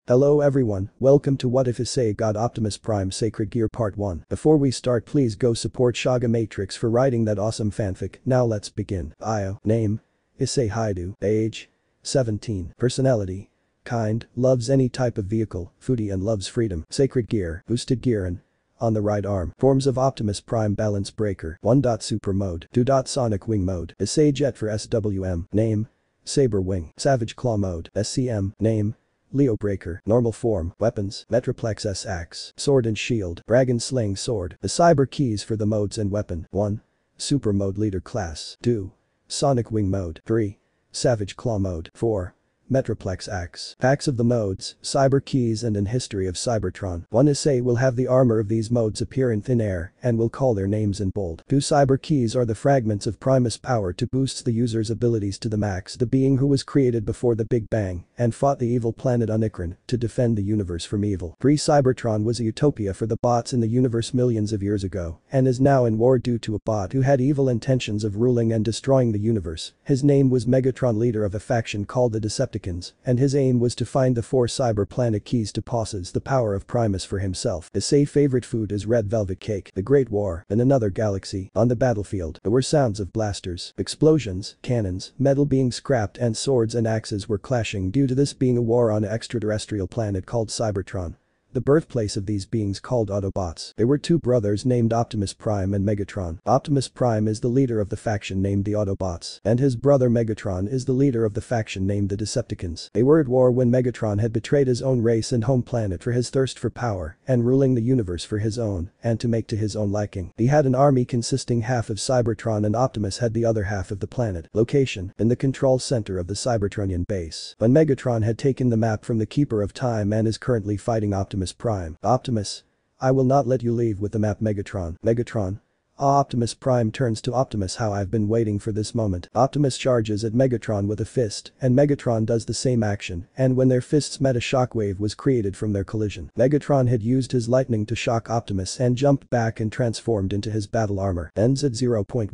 Hello everyone, welcome to whatifissei God Optimus Prime Sacred Gear Part 1. Before we start, please go support ShagaMatrix for writing that awesome fanfic. Now let's begin. Bio. Name. Isseihyoudou. Age. 17. Personality. Kind, loves any type of vehicle, foodie and loves freedom. Sacred Gear, boosted gear and on the right arm. Forms of Optimus Prime balance breaker. 1. Super mode. 2. Sonic wing mode. Issei jet for SWM. Name. Saber wing. Savage claw mode. SCM. Name. Leo breaker. Normal form. Weapons. Metroplex S axe. Sword and shield. Dragon slaying sword. The cyber keys for the modes and weapon. 1. Super mode leader class. 2. Sonic wing mode. 3. Savage claw mode. 4. Metroplex axe. Packs of the modes, cyber keys and an history of Cybertron. 1. Issei will have the armor of these modes appear in thin air and will call their names in bold. 2. Cyber keys are the fragments of Primus power to boost the user's abilities to the max. The being who was created before the Big Bang and fought the evil planet Unicron to defend the universe from evil. 3. Cybertron was a utopia for the bots in the universe millions of years ago and is now in war due to a bot who had evil intentions of ruling and destroying the universe. His name was Megatron, leader of a faction called the Decepticons, and his aim was to find the 4 cyber planet keys to possess the power of Primus for himself. Issei's favorite food is red velvet cake. The Great War. In another galaxy. On the battlefield. There were sounds of blasters, explosions, cannons, metal being scrapped and swords and axes were clashing due to this being a war on an extraterrestrial planet called Cybertron, the birthplace of these beings called Autobots. They were 2 brothers named Optimus Prime and Megatron. Optimus Prime is the leader of the faction named the Autobots, and his brother Megatron is the leader of the faction named the Decepticons. They were at war when Megatron had betrayed his own race and home planet for his thirst for power and ruling the universe for his own and to make to his own liking. He had an army consisting half of Cybertron and Optimus had the other half of the planet. Location. In the control center of the Cybertronian base. When Megatron had taken the map from the Keeper of Time and is currently fighting Optimus Prime. Optimus. I will not let you leave with the map. Megatron. Megatron. Optimus Prime turns to Optimus. How I've been waiting for this moment. Optimus charges at Megatron with a fist and Megatron does the same action, and when their fists met a shockwave was created from their collision. Megatron had used his lightning to shock Optimus and jumped back and transformed into his battle armor. Ends at 0.15.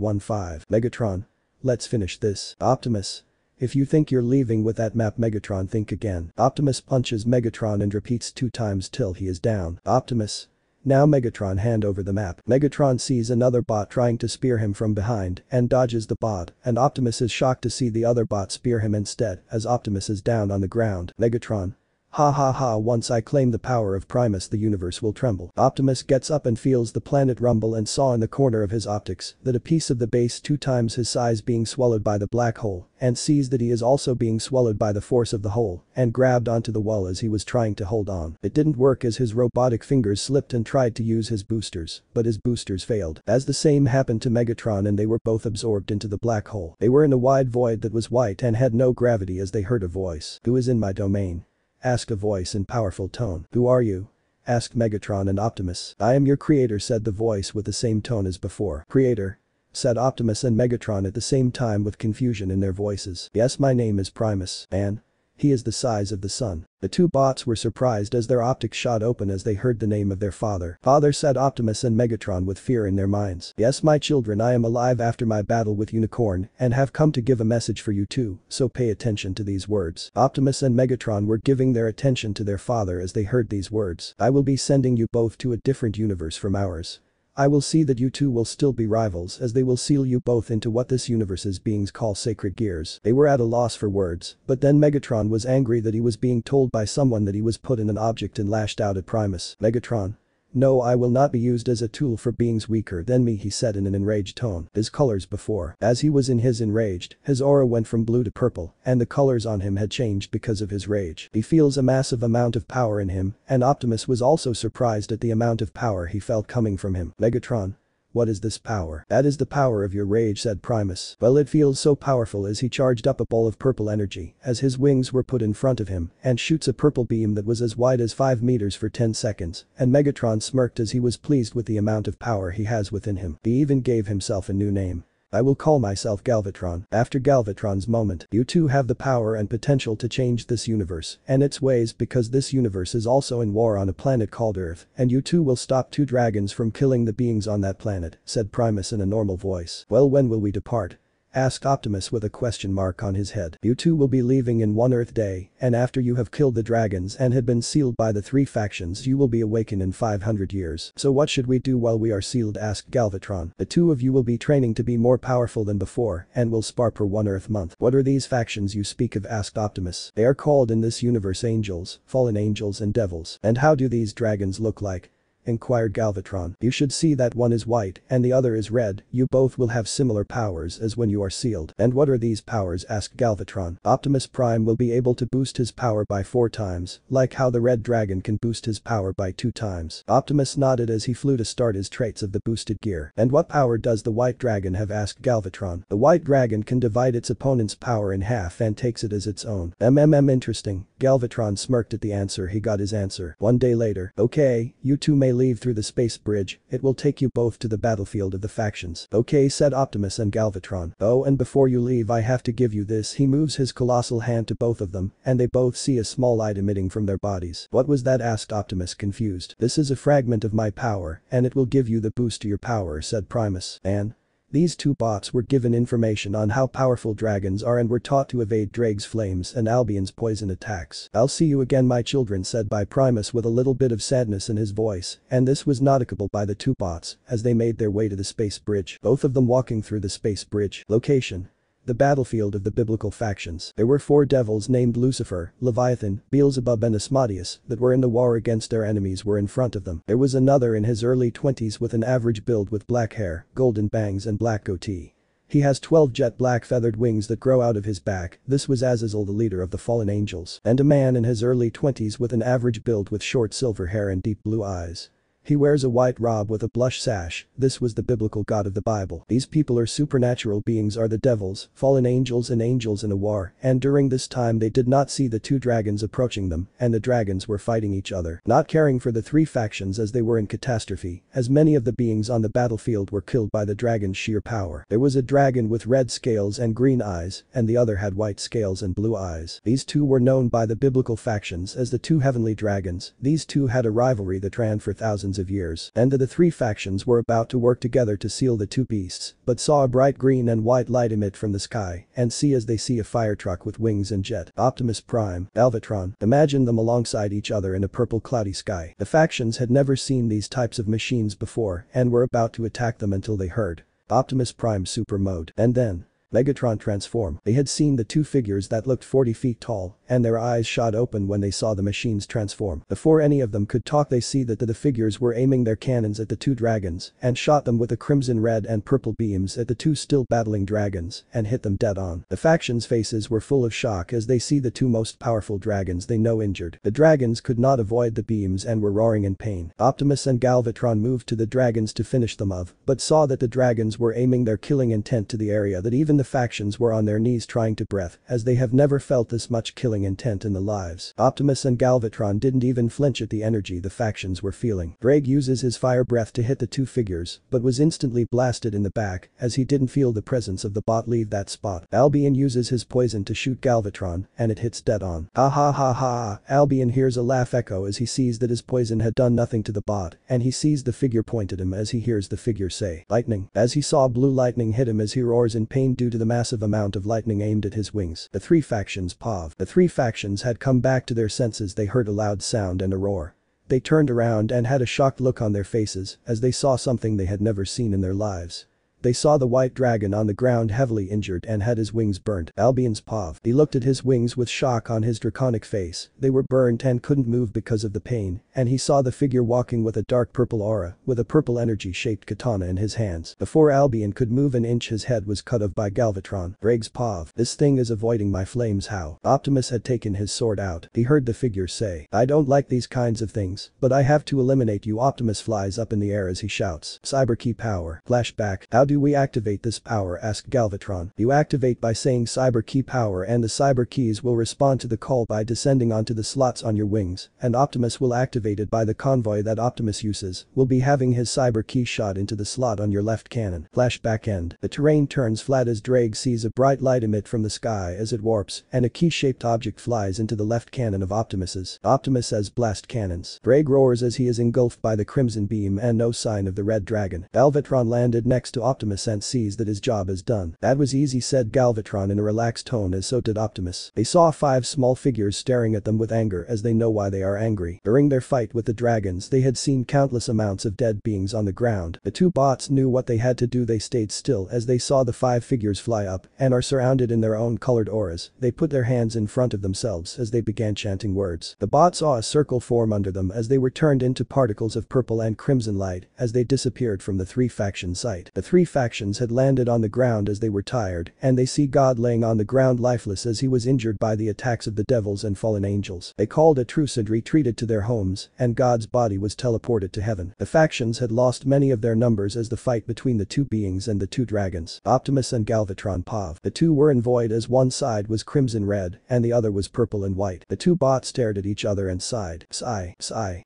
Megatron. Let's finish this. Optimus. If you think you're leaving with that map, Megatron, think again. Optimus punches Megatron and repeats 2 times till he is down. Optimus. Now Megatron, hand over the map. Megatron sees another bot trying to spear him from behind and dodges the bot, and Optimus is shocked to see the other bot spear him instead as Optimus is down on the ground. Megatron. Ha ha ha, once I claim the power of Primus the universe will tremble. Optimus gets up and feels the planet rumble and saw in the corner of his optics that a piece of the base 2 times his size being swallowed by the black hole and sees that he is also being swallowed by the force of the hole and grabbed onto the wall as he was trying to hold on. It didn't work as his robotic fingers slipped and tried to use his boosters, but his boosters failed. As the same happened to Megatron and they were both absorbed into the black hole. They were in a wide void that was white and had no gravity as they heard a voice. Who is in my domain? Asked a voice in powerful tone. Who are you? Asked Megatron and Optimus. I am your creator, said the voice with the same tone as before. Creator? Said Optimus and Megatron at the same time with confusion in their voices. Yes, my name is Primus. And he is the size of the sun. The 2 bots were surprised as their optics shot open as they heard the name of their father. Father, said Optimus and Megatron with fear in their minds. Yes, my children, I am alive after my battle with Unicorn and have come to give a message for you too, so pay attention to these words. Optimus and Megatron were giving their attention to their father as they heard these words. I will be sending you both to a different universe from ours. I will see that you two will still be rivals as they will seal you both into what this universe's beings call sacred gears. They were at a loss for words, but then Megatron was angry that he was being told by someone that he was put in an object and lashed out at Primus. Megatron. No, I will not be used as a tool for beings weaker than me, he said in an enraged tone. His colors before. As he was in his enraged, his aura went from blue to purple, and the colors on him had changed because of his rage. He feels a massive amount of power in him, and Optimus was also surprised at the amount of power he felt coming from him. Megatron. What is this power? That is the power of your rage, said Primus. Well, it feels so powerful as he charged up a ball of purple energy as his wings were put in front of him and shoots a purple beam that was as wide as 5 meters for 10 seconds, and Megatron smirked as he was pleased with the amount of power he has within him. He even gave himself a new name. I will call myself Galvatron. After Galvatron's moment, you two have the power and potential to change this universe and its ways because this universe is also in war on a planet called Earth, and you two will stop 2 dragons from killing the beings on that planet, said Primus in a normal voice. Well, when will we depart? asked Optimus with a question mark on his head. You two will be leaving in one Earth day, and after you have killed the dragons and had been sealed by the three factions you will be awakened in 500 years. So what should we do while we are sealed, asked Galvatron. The two of you will be training to be more powerful than before and will spar per one Earth month. What are these factions you speak of, asked Optimus. They are called in this universe angels, fallen angels and devils. And how do these dragons look like? Inquired Galvatron. You should see that one is white and the other is red, you both will have similar powers as when you are sealed. And what are these powers, asked Galvatron. Optimus Prime will be able to boost his power by 4 times, like how the red dragon can boost his power by 2 times. Optimus nodded as he flew to start his traits of the boosted gear. And what power does the white dragon have, asked Galvatron. The white dragon can divide its opponent's power in half and takes it as its own. Interesting. Galvatron smirked at the answer. He got his answer. One day later. Okay, you two may leave through the space bridge, it will take you both to the battlefield of the factions. Okay, said Optimus and Galvatron. Oh, and before you leave I have to give you this. He moves his colossal hand to both of them, and they both see a small light emitting from their bodies. What was that, asked Optimus confused. This is a fragment of my power, and it will give you the boost to your power, said Primus. And these two bots were given information on how powerful dragons are and were taught to evade Drake's flames and Albion's poison attacks. I'll see you again, my children, said by Primus with a little bit of sadness in his voice, and this was noticeable by the two bots as they made their way to the space bridge, both of them walking through the space bridge. Location: the battlefield of the biblical factions. There were 4 devils named Lucifer, Leviathan, Beelzebub and Asmodeus that were in the war against their enemies were in front of them. There was another in his early 20s with an average build with black hair, golden bangs and black goatee. He has 12 jet black feathered wings that grow out of his back. This was Azazel, the leader of the fallen angels. And a man in his early 20s with an average build with short silver hair and deep blue eyes. He wears a white robe with a blush sash. This was the biblical God of the Bible. These people are supernatural beings, are the devils, fallen angels and angels in a war, and during this time they did not see the 2 dragons approaching them, and the dragons were fighting each other, not caring for the 3 factions as they were in catastrophe, as many of the beings on the battlefield were killed by the dragon's sheer power. There was a dragon with red scales and green eyes, and the other had white scales and blue eyes. These 2 were known by the biblical factions as the 2 heavenly dragons. These 2 had a rivalry that ran for thousands of years, and the 3 factions were about to work together to seal the 2 beasts, but saw a bright green and white light emit from the sky, and see as they see a fire truck with wings and jet. Optimus Prime, Galvatron, imagine them alongside each other in a purple cloudy sky. The factions had never seen these types of machines before and were about to attack them until they heard Optimus Prime super mode, and then Megatron transform. They had seen the 2 figures that looked 40 feet tall, and their eyes shot open when they saw the machines transform. Before any of them could talk, they see that the figures were aiming their cannons at the 2 dragons and shot them with the crimson, red and purple beams at the 2 still battling dragons and hit them dead on. The factions' faces were full of shock as they see the 2 most powerful dragons they know injured. The dragons could not avoid the beams and were roaring in pain. Optimus and Galvatron moved to the dragons to finish them off, but saw that the dragons were aiming their killing intent to the area that even the factions were on their knees trying to breath, as they have never felt this much killing intent in their lives. Optimus and Galvatron didn't even flinch at the energy the factions were feeling. Drake uses his fire breath to hit the 2 figures, but was instantly blasted in the back as he didn't feel the presence of the bot leave that spot. Albion uses his poison to shoot Galvatron, and it hits dead on. Ha ha ha ha. Albion hears a laugh echo as he sees that his poison had done nothing to the bot, and he sees the figure point at him as he hears the figure say lightning, as he saw blue lightning hit him as he roars in pain due to the massive amount of lightning aimed at his wings. The 3 factions POV. The 3 factions had come back to their senses. They heard a loud sound and a roar. They turned around and had a shocked look on their faces as they saw something they had never seen in their lives. They saw the white dragon on the ground heavily injured and had his wings burnt. Albion's POV. He looked at his wings with shock on his draconic face. They were burnt and couldn't move because of the pain, and he saw the figure walking with a dark purple aura, with a purple energy-shaped katana in his hands. Before Albion could move an inch, his head was cut off by Galvatron. Bragg's POV. This thing is avoiding my flames. How? Optimus had taken his sword out. He heard the figure say, I don't like these kinds of things, but I have to eliminate you. Optimus flies up in the air as he shouts, Cyber key power. Flashback. How do we activate this power? Asked Galvatron. You activate by saying cyber key power, and the cyber keys will respond to the call by descending onto the slots on your wings, and Optimus will activate it by the convoy that Optimus uses will be having his cyber key shot into the slot on your left cannon. Flashback end. The terrain turns flat as Drake sees a bright light emit from the sky as it warps, and a key-shaped object flies into the left cannon of Optimus's. Optimus has blast cannons. Drake roars as he is engulfed by the crimson beam and no sign of the red dragon. Galvatron landed next to Optimus Optimus and sees that his job is done. "That was easy," said Galvatron in a relaxed tone, as so did Optimus. They saw 5 small figures staring at them with anger, as they know why they are angry. During their fight with the dragons, they had seen countless amounts of dead beings on the ground. The 2 bots knew what they had to do. They stayed still as they saw the 5 figures fly up and are surrounded in their own colored auras. They put their hands in front of themselves as they began chanting words. The bots saw a circle form under them as they were turned into particles of purple and crimson light as they disappeared from the 3 faction site. The 3 factions had landed on the ground as they were tired, and they see God laying on the ground lifeless as he was injured by the attacks of the devils and fallen angels. They called a truce and retreated to their homes, and God's body was teleported to heaven. The factions had lost many of their numbers as the fight between the 2 beings and the 2 dragons, Optimus and Galvatron Pav. The 2 were in void as one side was crimson red and the other was purple and white. The 2 bots stared at each other and sighed. Sigh.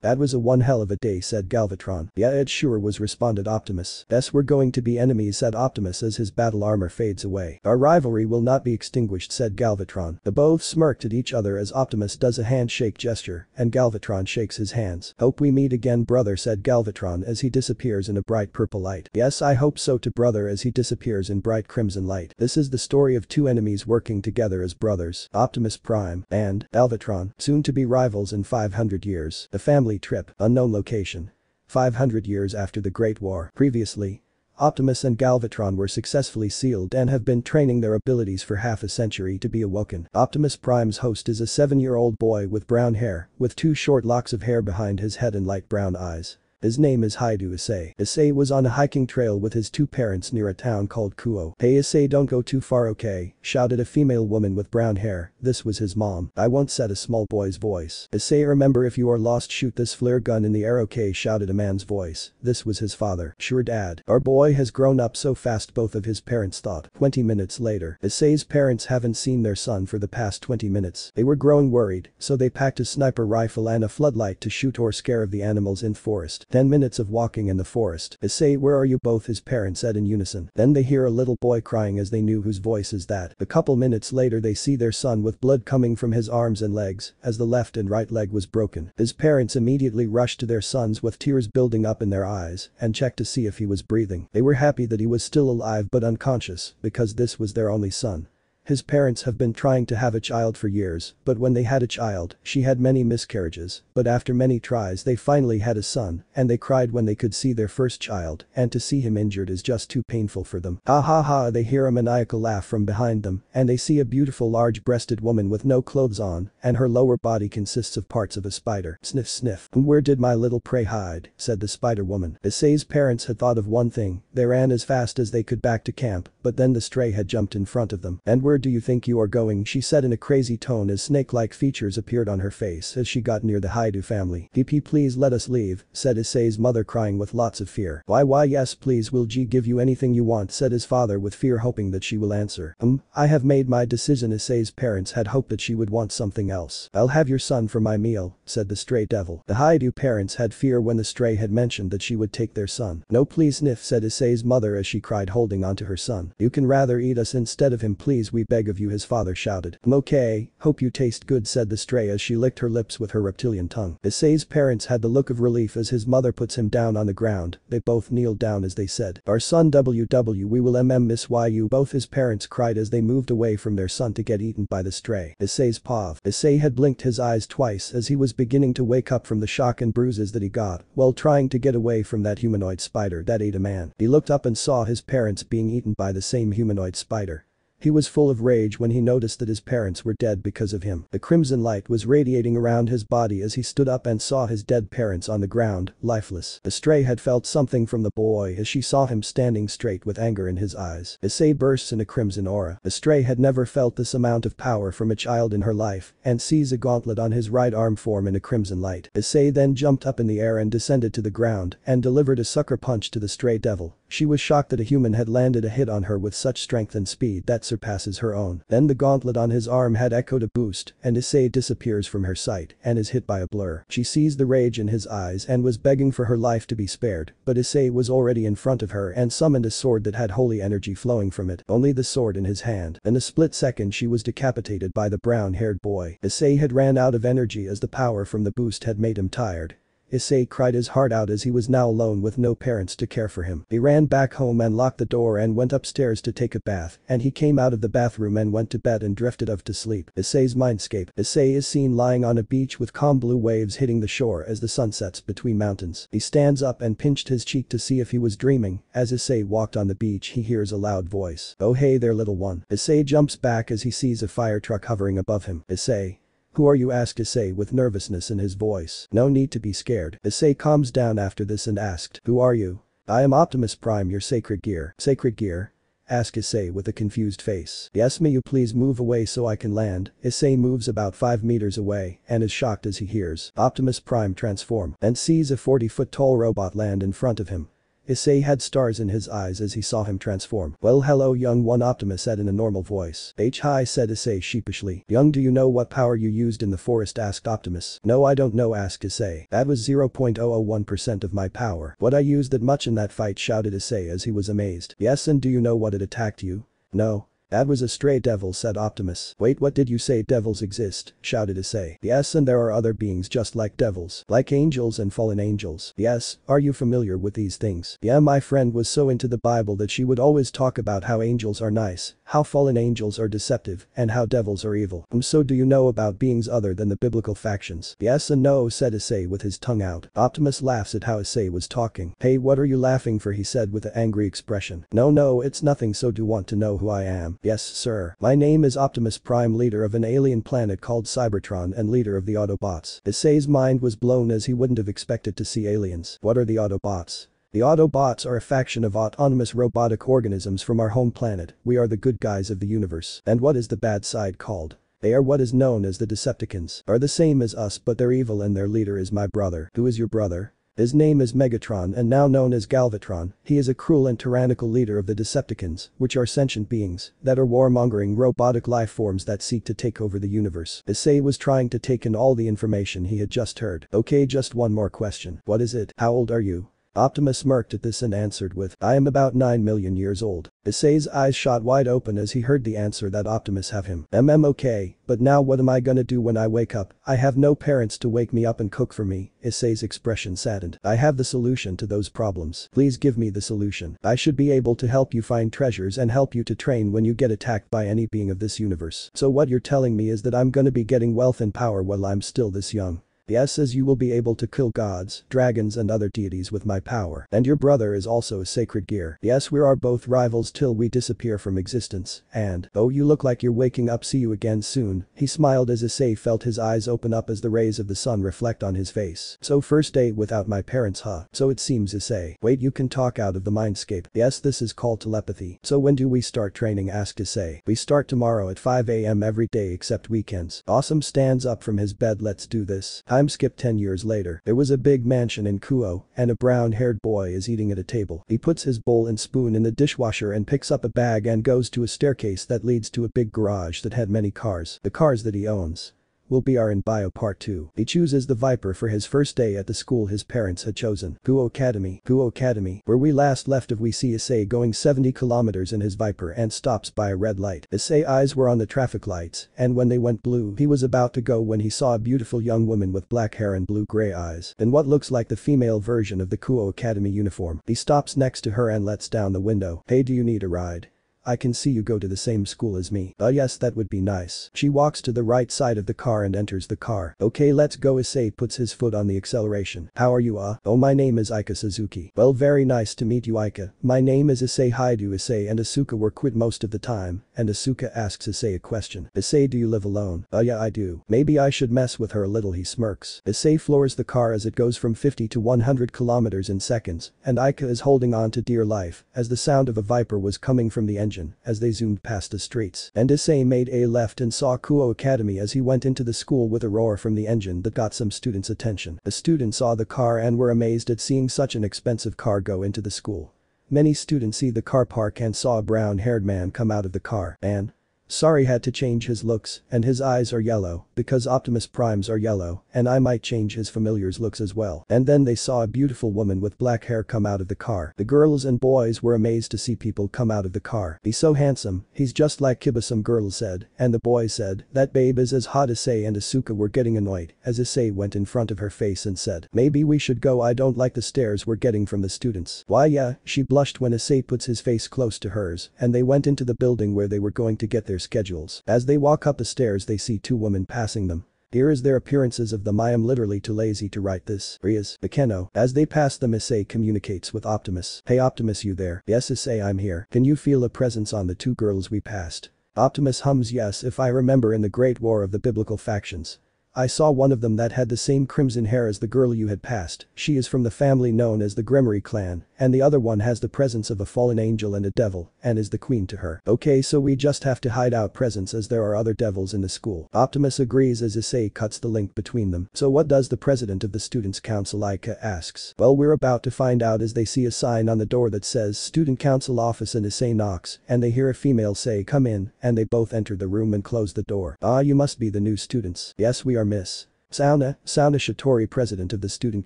"That was a one hell of a day," said Galvatron. "Yeah, it sure was," responded Optimus. "Guess we're going to be enemies," said Optimus as his battle armor fades away. "Our rivalry will not be extinguished," said Galvatron. The both smirked at each other as Optimus does a handshake gesture and Galvatron shakes his hands. "Hope we meet again, brother," said Galvatron as he disappears in a bright purple light. "Yes, I hope so too, brother," as he disappears in bright crimson light. This is the story of 2 enemies working together as brothers, Optimus Prime and Galvatron, soon to be rivals in 500 years. The family trip, unknown location. 500 years after the Great War. Previously, Optimus and Galvatron were successfully sealed and have been training their abilities for half a century to be awoken. Optimus Prime's host is a 7-year-old boy with brown hair, with 2 short locks of hair behind his head and light brown eyes. His name is Hyoudou Issei. Issei was on a hiking trail with his 2 parents near a town called Kuo. "Hey Issei, don't go too far, okay?" shouted a female woman with brown hair. This was his mom. "I won't," said a small boy's voice. "Issei, remember, if you are lost, shoot this flare gun in the air, okay?" shouted a man's voice. This was his father. "Sure, Dad." "Our boy has grown up so fast," both of his parents thought. 20 minutes later. Issei's parents haven't seen their son for the past 20 minutes. They were growing worried, so they packed a sniper rifle and a floodlight to shoot or scare of the animals in forest. 10 minutes of walking in the forest. "Issei, where are you?" both his parents said in unison. Then they hear a little boy crying as they knew whose voice is that. A couple minutes later they see their son with blood coming from his arms and legs as the left and right leg was broken. His parents immediately rushed to their sons with tears building up in their eyes and checked to see if he was breathing. They were happy that he was still alive but unconscious because this was their only son. His parents have been trying to have a child for years, but when they had a child, she had many miscarriages, but after many tries they finally had a son, and they cried when they could see their first child, and to see him injured is just too painful for them. "Ha ha ha," they hear a maniacal laugh from behind them, and they see a beautiful large-breasted woman with no clothes on, and her lower body consists of parts of a spider. "Sniff sniff. Where did my little prey hide?" said the spider woman. Issei's parents had thought of one thing. They ran as fast as they could back to camp, but then the stray had jumped in front of them. "And where do you think you are going?" she said in a crazy tone as snake-like features appeared on her face as she got near the Hyoudou family. "PP, please let us leave," said Issei's mother, crying with lots of fear. Why yes please, will G give you anything you want?" said his father with fear, hoping that she will answer. I have made my decision." Issei's parents had hoped that she would want something else. "I'll have your son for my meal," said the stray devil. The Hyoudou parents had fear when the stray had mentioned that she would take their son. "No please sniff," said Issei's mother as she cried, holding onto her son. "You can rather eat us instead of him, please, we beg of you," his father shouted. "Okay, hope you taste good," said the stray as she licked her lips with her reptilian tongue. Issei's parents had the look of relief as his mother puts him down on the ground. They both kneeled down as they said, "Our son WW, we will miss you." Both his parents cried as they moved away from their son to get eaten by the stray. Issei's pav. Issei had blinked his eyes twice as he was beginning to wake up from the shock and bruises that he got while trying to get away from that humanoid spider that ate a man. He looked up and saw his parents being eaten by the same humanoid spider. He was full of rage when he noticed that his parents were dead because of him. The crimson light was radiating around his body as he stood up and saw his dead parents on the ground, lifeless. The stray had felt something from the boy as she saw him standing straight with anger in his eyes. Issei bursts in a crimson aura. The stray had never felt this amount of power from a child in her life and sees a gauntlet on his right arm form in a crimson light. Issei then jumped up in the air and descended to the ground and delivered a sucker punch to the stray devil. She was shocked that a human had landed a hit on her with such strength and speed that surpasses her own. Then the gauntlet on his arm had echoed a boost and Issei disappears from her sight and is hit by a blur. She sees the rage in his eyes and was begging for her life to be spared, but Issei was already in front of her and summoned a sword that had holy energy flowing from it, only the sword in his hand. In a split second she was decapitated by the brown-haired boy. Issei had ran out of energy as the power from the boost had made him tired. Issei cried his heart out as he was now alone with no parents to care for him. He ran back home and locked the door and went upstairs to take a bath, and he came out of the bathroom and went to bed and drifted off to sleep. Issei's mindscape. Issei is seen lying on a beach with calm blue waves hitting the shore as the sun sets between mountains. He stands up and pinched his cheek to see if he was dreaming. As Issei walked on the beach, he hears a loud voice. "Oh hey there, little one." Issei jumps back as he sees a fire truck hovering above him. "Issei. Who are you?" asked Issei with nervousness in his voice. "No need to be scared." Issei calms down after this and asked, "Who are you?" "I am Optimus Prime, your sacred gear." "Sacred gear?" asked Issei with a confused face. "Yes, may you please move away so I can land." Issei moves about 5 meters away and is shocked as he hears Optimus Prime transform and sees a 40-foot-tall robot land in front of him. Issei had stars in his eyes as he saw him transform. "Well hello young one," Optimus said in a normal voice. "Hi," said Issei sheepishly. "Young, do you know what power you used in the forest?" asked Optimus. "No, I don't know," asked Issei. "That was 0.001% of my power." "What, I used that much in that fight?" shouted Issei as he was amazed. "Yes, and do you know what it attacked you?" "No. That was a stray devil," said Optimus. "Wait, what did you say? Devils exist?" shouted Issei. "Yes, and there are other beings just like devils, like angels and fallen angels." "Yes, are you familiar with these things?" "Yeah, my friend was so into the Bible that she would always talk about how angels are nice, how fallen angels are deceptive, and how devils are evil." So do you know about beings other than the biblical factions?" "Yes and no," said Issei with his tongue out. Optimus laughs at how Issei was talking. "Hey, what are you laughing for?" he said with an angry expression. No, it's nothing. So do you want to know who I am?" "Yes, sir. My name is Optimus Prime, leader of an alien planet called Cybertron and leader of the Autobots." Issei's mind was blown as he wouldn't have expected to see aliens. "What are the Autobots?" "The Autobots are a faction of autonomous robotic organisms from our home planet. We are the good guys of the universe." "And what is the bad side called?" "They are what is known as the Decepticons. Are the same as us, but they're evil and their leader is my brother." "Who is your brother?" "His name is Megatron and now known as Galvatron. He is a cruel and tyrannical leader of the Decepticons, which are sentient beings that are warmongering robotic life forms that seek to take over the universe." Issei was trying to take in all the information he had just heard. "Okay, just one more question." "What is it?" "How old are you?" Optimus smirked at this and answered with, "I am about 9 million years old." Issei's eyes shot wide open as he heard the answer that Optimus have him. Okay, but now what am I gonna do when I wake up? I have no parents to wake me up and cook for me." Issei's expression saddened. "I have the solution to those problems. Please give me the solution. I should be able to help you find treasures and help you to train when you get attacked by any being of this universe." "So what you're telling me is that I'm gonna be getting wealth and power while I'm still this young?" "Yes, as you will be able to kill gods, dragons and other deities with my power. And your brother is also a sacred gear. Yes, we are both rivals till we disappear from existence, and, oh, you look like you're waking up. See you again soon." He smiled as Issei felt his eyes open up as the rays of the sun reflect on his face. "So first date without my parents, huh? So it seems." Issei. "Wait, you can talk out of the mindscape." "Yes, this is called telepathy." "So when do we start training?" asked Issei. "We start tomorrow at 5 a.m. every day except weekends." Awesome stands up from his bed. "Let's do this." Time skip 10 years later. There was a big mansion in Kuo, and a brown-haired boy is eating at a table. He puts his bowl and spoon in the dishwasher and picks up a bag and goes to a staircase that leads to a big garage that had many cars. The cars that he owns will be are in Bio Part 2. He chooses the Viper for his first day at the school his parents had chosen. Kuo Academy. Where we last left we see Issei going 70 kilometers in his Viper and stops by a red light. Issei's eyes were on the traffic lights, and when they went blue he was about to go when he saw a beautiful young woman with black hair and blue-gray eyes in what looks like the female version of the Kuo Academy uniform. He stops next to her and lets down the window. "Hey, do you need a ride? I can see you go to the same school as me." Yes, that would be nice." She walks to the right side of the car and enters the car. "Okay, let's go." Issei puts his foot on the acceleration. "How are you?" "Oh, my name is Ika Suzuki." "Well, very nice to meet you, Ika. My name is Hyoudou Issei and Asuka were quit most of the time." And Asuka asks Issei a question. "Issei, do you live alone?" Yeah, I do." "Maybe I should mess with her a little." He smirks. Issei floors the car as it goes from 50 to 100 kilometers in seconds, and Ika is holding on to dear life as the sound of a Viper was coming from the engine as they zoomed past the streets. And Issei made a left and saw Kuo Academy as he went into the school with a roar from the engine that got some students' attention. The students saw the car and were amazed at seeing such an expensive car go into the school. Many students see the car park and saw a brown-haired man come out of the car and Sorry, had to change his looks, and his eyes are yellow, because Optimus Primes are yellow, and I might change his familiar's looks as well. And then they saw a beautiful woman with black hair come out of the car. The girls and boys were amazed to see people come out of the car. He's so handsome, he's just like Kiba, some girls said, and the boys said, that babe is as hot. Issei and Asuka were getting annoyed, as Issei went in front of her face and said, maybe we should go, I don't like the stares we're getting from the students. Why yeah, she blushed when Issei puts his face close to hers, and they went into the building where they were going to get their schedules. As they walk up the stairs they see two women passing them. Here is their appearances of them. I am literally too lazy to write this. Rias, Bekeno. As they pass them Issei communicates with Optimus. Hey Optimus, you there? Yes Issei, I'm here. Can you feel a presence on the two girls we passed? Optimus hums, yes, if I remember in the Great War of the Biblical Factions. I saw one of them that had the same crimson hair as the girl you had passed. She is from the family known as the Grimory clan, and the other one has the presence of a fallen angel and a devil, and is the queen to her. Okay, so we just have to hide out presents as there are other devils in the school. Optimus agrees as Issei cuts the link between them. So what does the president of the students' council Ika asks? Well, we're about to find out as they see a sign on the door that says student council office, and Issei knocks, and they hear a female say come in, and they both enter the room and close the door. Ah, you must be the new students. Yes, we are Miss Sauna Shatori, president of the student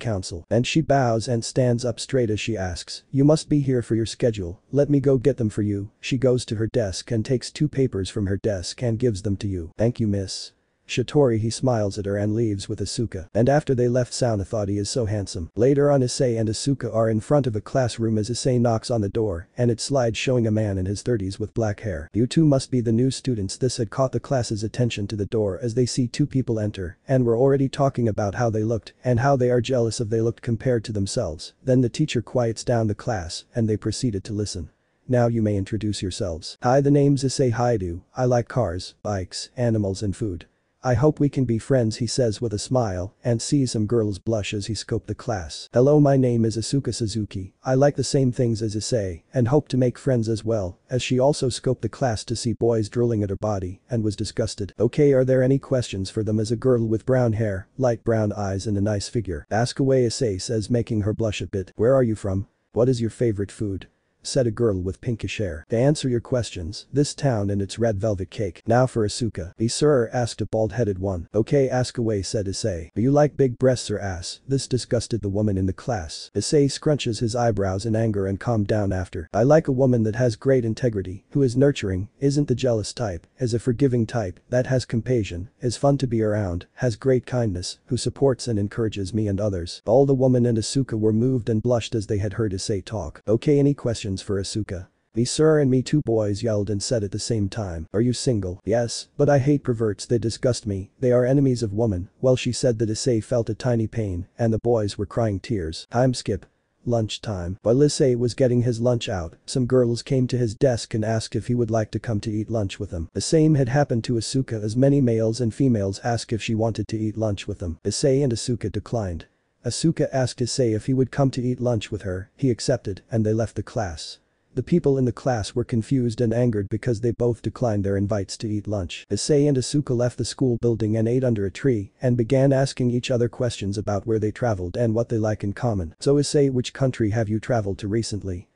council, and she bows and stands up straight as she asks, you must be here for your schedule, let me go get them for you. She goes to her desk and takes two papers from her desk and gives them to you. Thank you Miss Shatori. He smiles at her and leaves with Asuka. And after they left, Sauna thought he is so handsome. Later on, Issei and Asuka are in front of a classroom as Issei knocks on the door and it slides, showing a man in his 30s with black hair. You two must be the new students. This had caught the class's attention to the door as they see two people enter and were already talking about how they looked and how they are jealous of they looked compared to themselves. Then the teacher quiets down the class and they proceeded to listen. Now you may introduce yourselves. Hi, the name's Isseiwhatif. I like cars, bikes, animals and food. I hope we can be friends, he says with a smile, and sees some girls blush as he scoped the class. Hello, my name is Asuka Suzuki. I like the same things as Issei and hope to make friends as well, as she also scoped the class to see boys drooling at her body and was disgusted. Okay, are there any questions for them? As a girl with brown hair, light brown eyes and a nice figure. Ask away, Issei says, making her blush a bit. Where are you from? What is your favorite food? Said a girl with pinkish hair. To answer your questions, this town and its red velvet cake. Now for Asuka. Sir, asked a bald-headed one. Okay, ask away, said Issei. Do you like big breasts or ass? This disgusted the woman in the class. Issei scrunches his eyebrows in anger and calmed down after. I like a woman that has great integrity, who is nurturing, isn't the jealous type, is a forgiving type, that has compassion, is fun to be around, has great kindness, who supports and encourages me and others. All the woman and Asuka were moved and blushed as they had heard Issei talk. Okay, any questions for Asuka? Me sir, and me, two boys yelled and said at the same time. Are you single? Yes, but I hate perverts, they disgust me, they are enemies of woman. Well, she said that Issei felt a tiny pain and the boys were crying tears. Time skip. Lunchtime. While Issei was getting his lunch out, some girls came to his desk and asked if he would like to come to eat lunch with them. The same had happened to Asuka as many males and females asked if she wanted to eat lunch with them. Issei and Asuka declined. Asuka asked Issei if he would come to eat lunch with her, he accepted, and they left the class. The people in the class were confused and angered because they both declined their invites to eat lunch. Issei and Asuka left the school building and ate under a tree and began asking each other questions about where they traveled and what they like in common. So Issei, which country have you traveled to recently?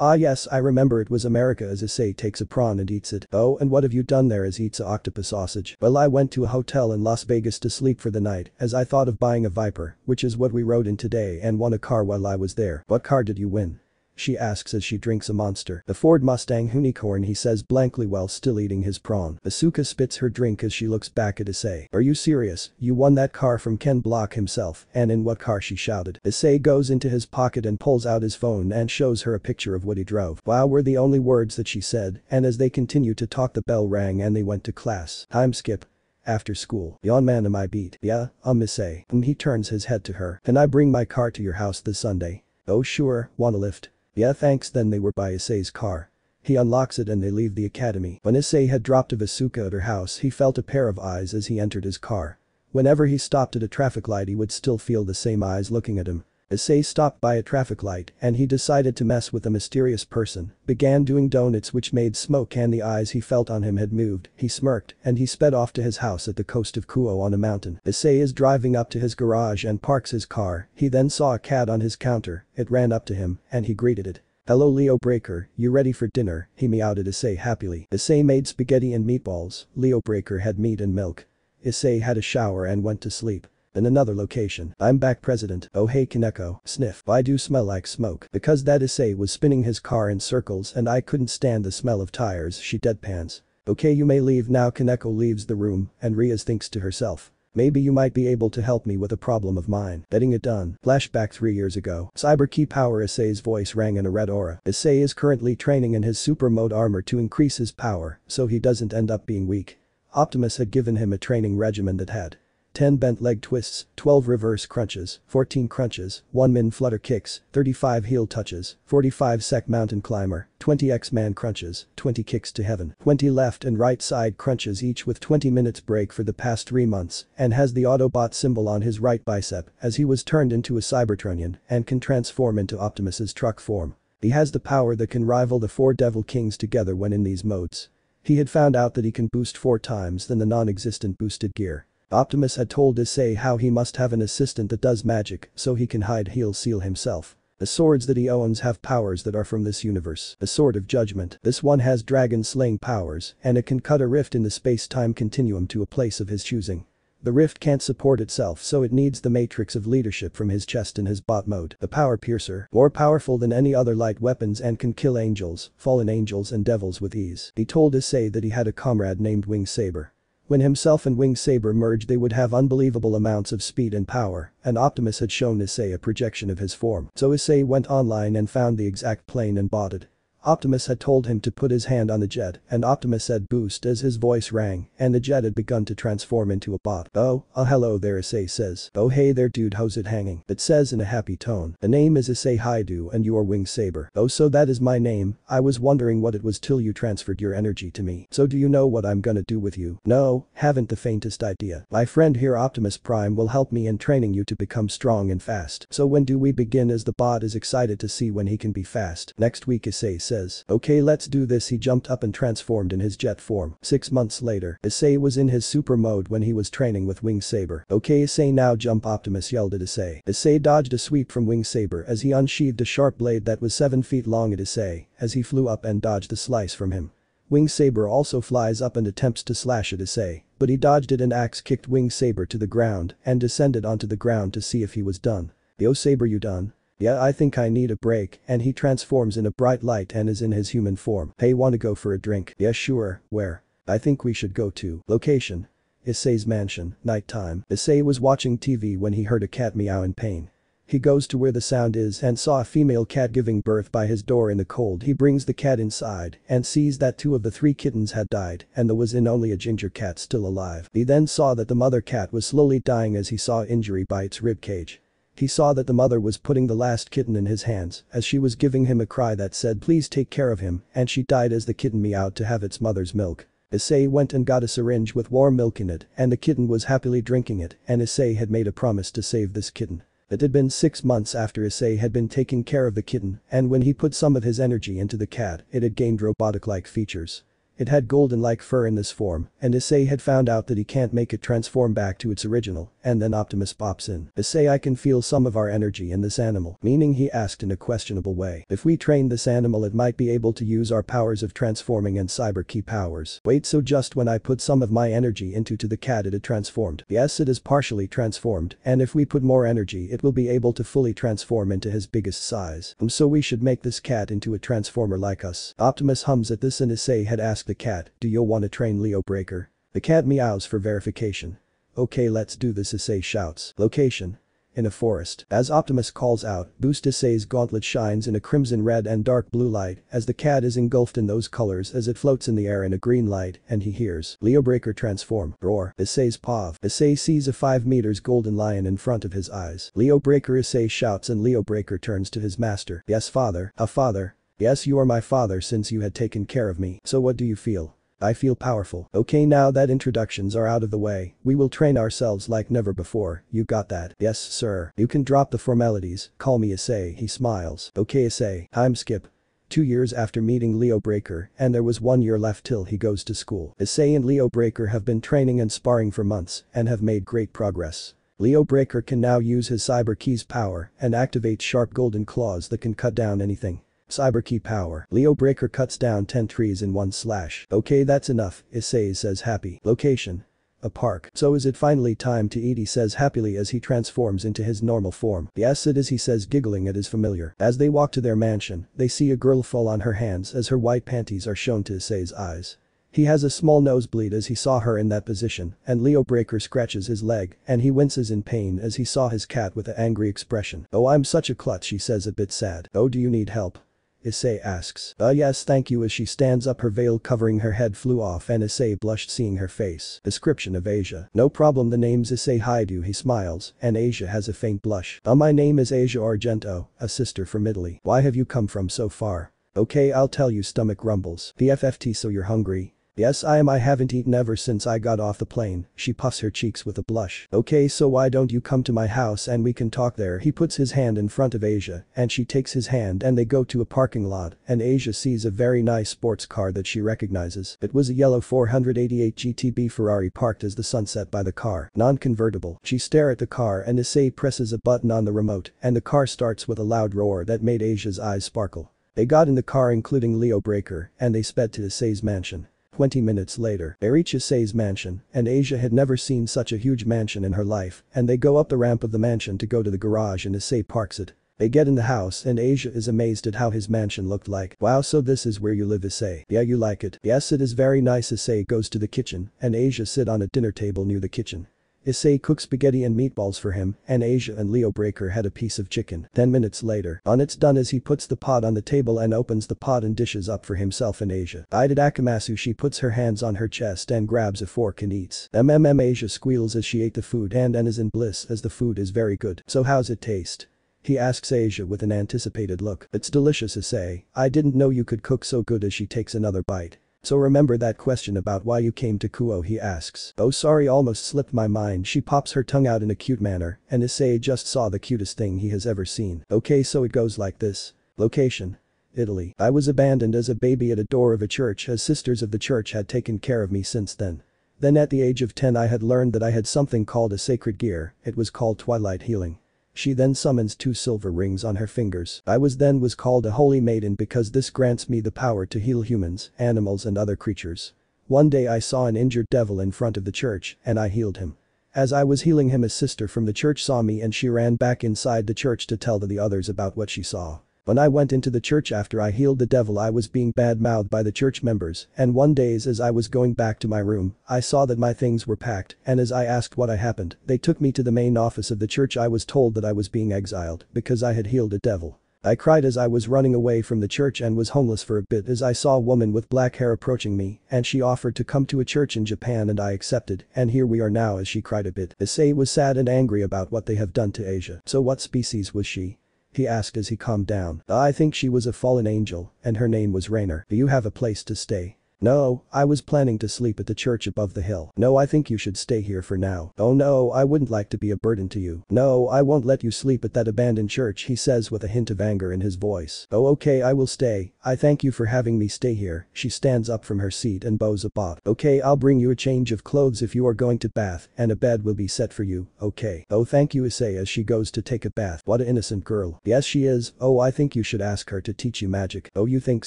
Ah yes, I remember, it was America, as Issei takes a prawn and eats it. Oh, and what have you done there? As eats a octopus sausage. Well, I went to a hotel in Las Vegas to sleep for the night as I thought of buying a Viper, which is what we rode in today, and won a car while I was there. What car did you win? She asks as she drinks a Monster. The Ford Mustang Unicorn, he says blankly while still eating his prawn. Asuka spits her drink as she looks back at Issei. Are you serious? You won that car from Ken Block himself, and in what car? She shouted. Issei goes into his pocket and pulls out his phone and shows her a picture of what he drove. Wow, were the only words that she said, and as they continued to talk the bell rang and they went to class. Time skip. After school. Yon man, am I beat? Yeah, Issei. He turns his head to her. Can I bring my car to your house this Sunday? Oh sure, wanna lift? Yeah thanks. Then they were by Issei's car. He unlocks it and they leave the academy. When Issei had dropped Asuka at her house, he felt a pair of eyes as he entered his car. Whenever he stopped at a traffic light he would still feel the same eyes looking at him. Issei stopped by a traffic light and he decided to mess with a mysterious person, began doing donuts which made smoke, and the eyes he felt on him had moved. He smirked and he sped off to his house at the coast of Kuo on a mountain. Issei is driving up to his garage and parks his car. He then saw a cat on his counter, it ran up to him and he greeted it. Hello Leo Breaker, you ready for dinner? He meowed at Issei happily. Issei made spaghetti and meatballs, Leo Breaker had meat and milk. Issei had a shower and went to sleep. In another location. I'm back president. Oh hey Kaneko, sniff. Why do you smell like smoke? Because that Issei was spinning his car in circles and I couldn't stand the smell of tires, she deadpans. Okay you may leave now. Kaneko leaves the room and Riaz thinks to herself. Maybe you might be able to help me with a problem of mine. Getting it done. Flashback 3 years ago. Cyber key power. Issei's voice rang in a red aura. Issei is currently training in his super mode armor to increase his power so he doesn't end up being weak. Optimus had given him a training regimen that had 10 bent leg twists, 12 reverse crunches, 14 crunches, 1 min flutter kicks, 35 heel touches, 45 sec mountain climber, 20 X-man crunches, 20 kicks to heaven, 20 left and right side crunches each with 20 minutes break for the past 3 months and has the Autobot symbol on his right bicep as he was turned into a Cybertronian and can transform into Optimus's truck form. He has the power that can rival the 4 Devil Kings together when in these modes. He had found out that he can boost 4 times than the non-existent boosted gear. Optimus had told Issei how he must have an assistant that does magic so he can hide heal seal himself. The swords that he owns have powers that are from this universe. The Sword of Judgment. This one has dragon slaying powers and it can cut a rift in the space-time continuum to a place of his choosing. The rift can't support itself so it needs the matrix of leadership from his chest in his bot mode. The Power Piercer. More powerful than any other light weapons and can kill angels, fallen angels and devils with ease. He told Issei that he had a comrade named Wing Saber. When himself and Wing Saber merged they would have unbelievable amounts of speed and power, and Optimus had shown Issei a projection of his form. So Issei went online and found the exact plane and bought it. Optimus had told him to put his hand on the jet and Optimus said boost as his voice rang and the jet had begun to transform into a bot. Oh hello there Issei says. Oh hey there dude how's it hanging? It says in a happy tone. The name is Isseiwhatif and you are Wing Saber. Oh so that is my name, I was wondering what it was till you transferred your energy to me. So do you know what I'm gonna do with you? No, haven't the faintest idea. My friend here Optimus Prime will help me in training you to become strong and fast. So when do we begin as the bot is excited to see when he can be fast. Next week Issei says. Okay let's do this. He jumped up and transformed in his jet form. 6 months later, Issei was in his super mode when he was training with Wing Saber. Okay Issei now jump Optimus yelled at Issei. Issei dodged a sweep from Wing Saber as he unsheathed a sharp blade that was 7 feet long at Issei as he flew up and dodged the slice from him. Wing Saber also flies up and attempts to slash at Issei, but he dodged it and axe kicked Wing Saber to the ground and descended onto the ground to see if he was done. Yo Saber you done? Yeah I think I need a break and he transforms in a bright light and is in his human form. Hey wanna go for a drink? Yeah sure, where? I think we should go to. Location. Issei's mansion, nighttime. Issei was watching TV when he heard a cat meow in pain. He goes to where the sound is and saw a female cat giving birth by his door in the cold. He brings the cat inside and sees that 2 of the 3 kittens had died and there was only a ginger cat still alive. He then saw that the mother cat was slowly dying as he saw injury by its rib cage. He saw that the mother was putting the last kitten in his hands as she was giving him a cry that said please take care of him and she died as the kitten meowed to have its mother's milk. Issei went and got a syringe with warm milk in it and the kitten was happily drinking it and Issei had made a promise to save this kitten. It had been 6 months after Issei had been taking care of the kitten and when he put some of his energy into the cat it had gained robotic-like features. It had golden-like fur in this form, and Issei had found out that he can't make it transform back to its original, and then Optimus pops in. Issei I can feel some of our energy in this animal, meaning he asked in a questionable way. If we train this animal it might be able to use our powers of transforming and cyber key powers. Wait so just when I put some of my energy into the cat it had transformed. Yes it is partially transformed, and if we put more energy it will be able to fully transform into his biggest size. So we should make this cat into a transformer like us. Optimus hums at this and Issei had asked the cat, do you want to train Leo Breaker? The cat meows for verification. Okay let's do this Issei shouts. Location. In a forest. As Optimus calls out, boost Issei's gauntlet shines in a crimson red and dark blue light as the cat is engulfed in those colors as it floats in the air in a green light and he hears Leo Breaker transform. Roar. Issei's paw. Issei sees a 5 meters golden lion in front of his eyes. Leo Breaker Issei shouts and Leo Breaker turns to his master. Yes father. Father. Yes you are my father since you had taken care of me. So what do you feel? I feel powerful. Okay now that introductions are out of the way, we will train ourselves like never before, you got that? Yes sir. You can drop the formalities, call me Issei. He smiles. Okay Issei. Time skip. 2 years after meeting Leo Breaker and there was 1 year left till he goes to school. Issei and Leo Breaker have been training and sparring for months and have made great progress. Leo Breaker can now use his cyber key's power and activate sharp golden claws that can cut down anything. Cyber key power. Leo Breaker cuts down 10 trees in one slash. Okay, that's enough, Issei says happy. Location. A park. So is it finally time to eat, he says happily as he transforms into his normal form. Yes it is, he says, giggling at his familiar. As they walk to their mansion, they see a girl fall on her hands as her white panties are shown to Issei's eyes. He has a small nosebleed as he saw her in that position, and Leo Breaker scratches his leg, and he winces in pain as he saw his cat with an angry expression. Oh, I'm such a klutz, she says, a bit sad. Oh, do you need help? Issei asks. Yes thank you, as she stands up, her veil covering her head flew off and Issei blushed seeing her face. Description of Asia. No problem, the name's Isseiwhatif, he smiles, and Asia has a faint blush. My name is Asia Argento, a sister from Italy. Why have you come from so far? Okay, I'll tell you, stomach rumbles. PFFT, so you're hungry? Yes I am, I haven't eaten ever since I got off the plane, she puffs her cheeks with a blush. Okay, so why don't you come to my house and we can talk there, he puts his hand in front of Asia and she takes his hand and they go to a parking lot and Asia sees a very nice sports car that she recognizes. It was a yellow 488 GTB Ferrari parked as the sun set by the car, non-convertible. She stares at the car and Issei presses a button on the remote and the car starts with a loud roar that made Asia's eyes sparkle. They got in the car including Leo Breaker and they sped to Issei's mansion. 20 minutes later, they reach Issei's mansion, and Asia had never seen such a huge mansion in her life, and they go up the ramp of the mansion to go to the garage and Issei parks it. They get in the house and Asia is amazed at how his mansion looked like. Wow, so this is where you live, Issei? Yeah, you like it? Yes, it is very nice. Issei goes to the kitchen, and Asia sit on a dinner table near the kitchen. Issei cooks spaghetti and meatballs for him, and Asia and Leo Breaker had a piece of chicken. 10 minutes later, it's done as he puts the pot on the table and opens the pot and dishes up for himself and Asia. Akamasu, she puts her hands on her chest and grabs a fork and eats. Asia squeals as she ate the food and is in bliss as the food is very good. So how's it taste? He asks Asia with an anticipated look. It's delicious, Issei. I didn't know you could cook so good, as she takes another bite. So remember that question about why you came to Kuo, he asks. Oh sorry, almost slipped my mind, she pops her tongue out in a cute manner and Issei just saw the cutest thing he has ever seen. Okay, so it goes like this. Location. Italy. I was abandoned as a baby at a door of a church as sisters of the church had taken care of me since then. Then at the age of 10 I had learned that I had something called a sacred gear, it was called Twilight Healing. She then summons 2 silver rings on her fingers. I was called a holy maiden because this grants me the power to heal humans, animals and other creatures. One day I saw an injured devil in front of the church and I healed him. As I was healing him, a sister from the church saw me and she ran back inside the church to tell the others about what she saw. When I went into the church after I healed the devil, I was being bad-mouthed by the church members, and one day as I was going back to my room, I saw that my things were packed, and as I asked what had happened, they took me to the main office of the church. I was told that I was being exiled because I had healed a devil. I cried as I was running away from the church and was homeless for a bit as I saw a woman with black hair approaching me and she offered to come to a church in Japan and I accepted, and here we are now, as she cried a bit. Issei was sad and angry about what they have done to Asia. So what species was she? He asked as he calmed down. I think she was a fallen angel, and her name was Rainer. Do you have a place to stay? No, I was planning to sleep at the church above the hill. No, I think you should stay here for now. Oh no, I wouldn't like to be a burden to you. No, I won't let you sleep at that abandoned church, he says with a hint of anger in his voice. Oh okay, I will stay. I thank you for having me stay here. She stands up from her seat and bows a bot. Okay, I'll bring you a change of clothes if you are going to bath, and a bed will be set for you, okay. Oh thank you, Issei, as she goes to take a bath. What an innocent girl. Yes she is. Oh, I think you should ask her to teach you magic. Oh, you think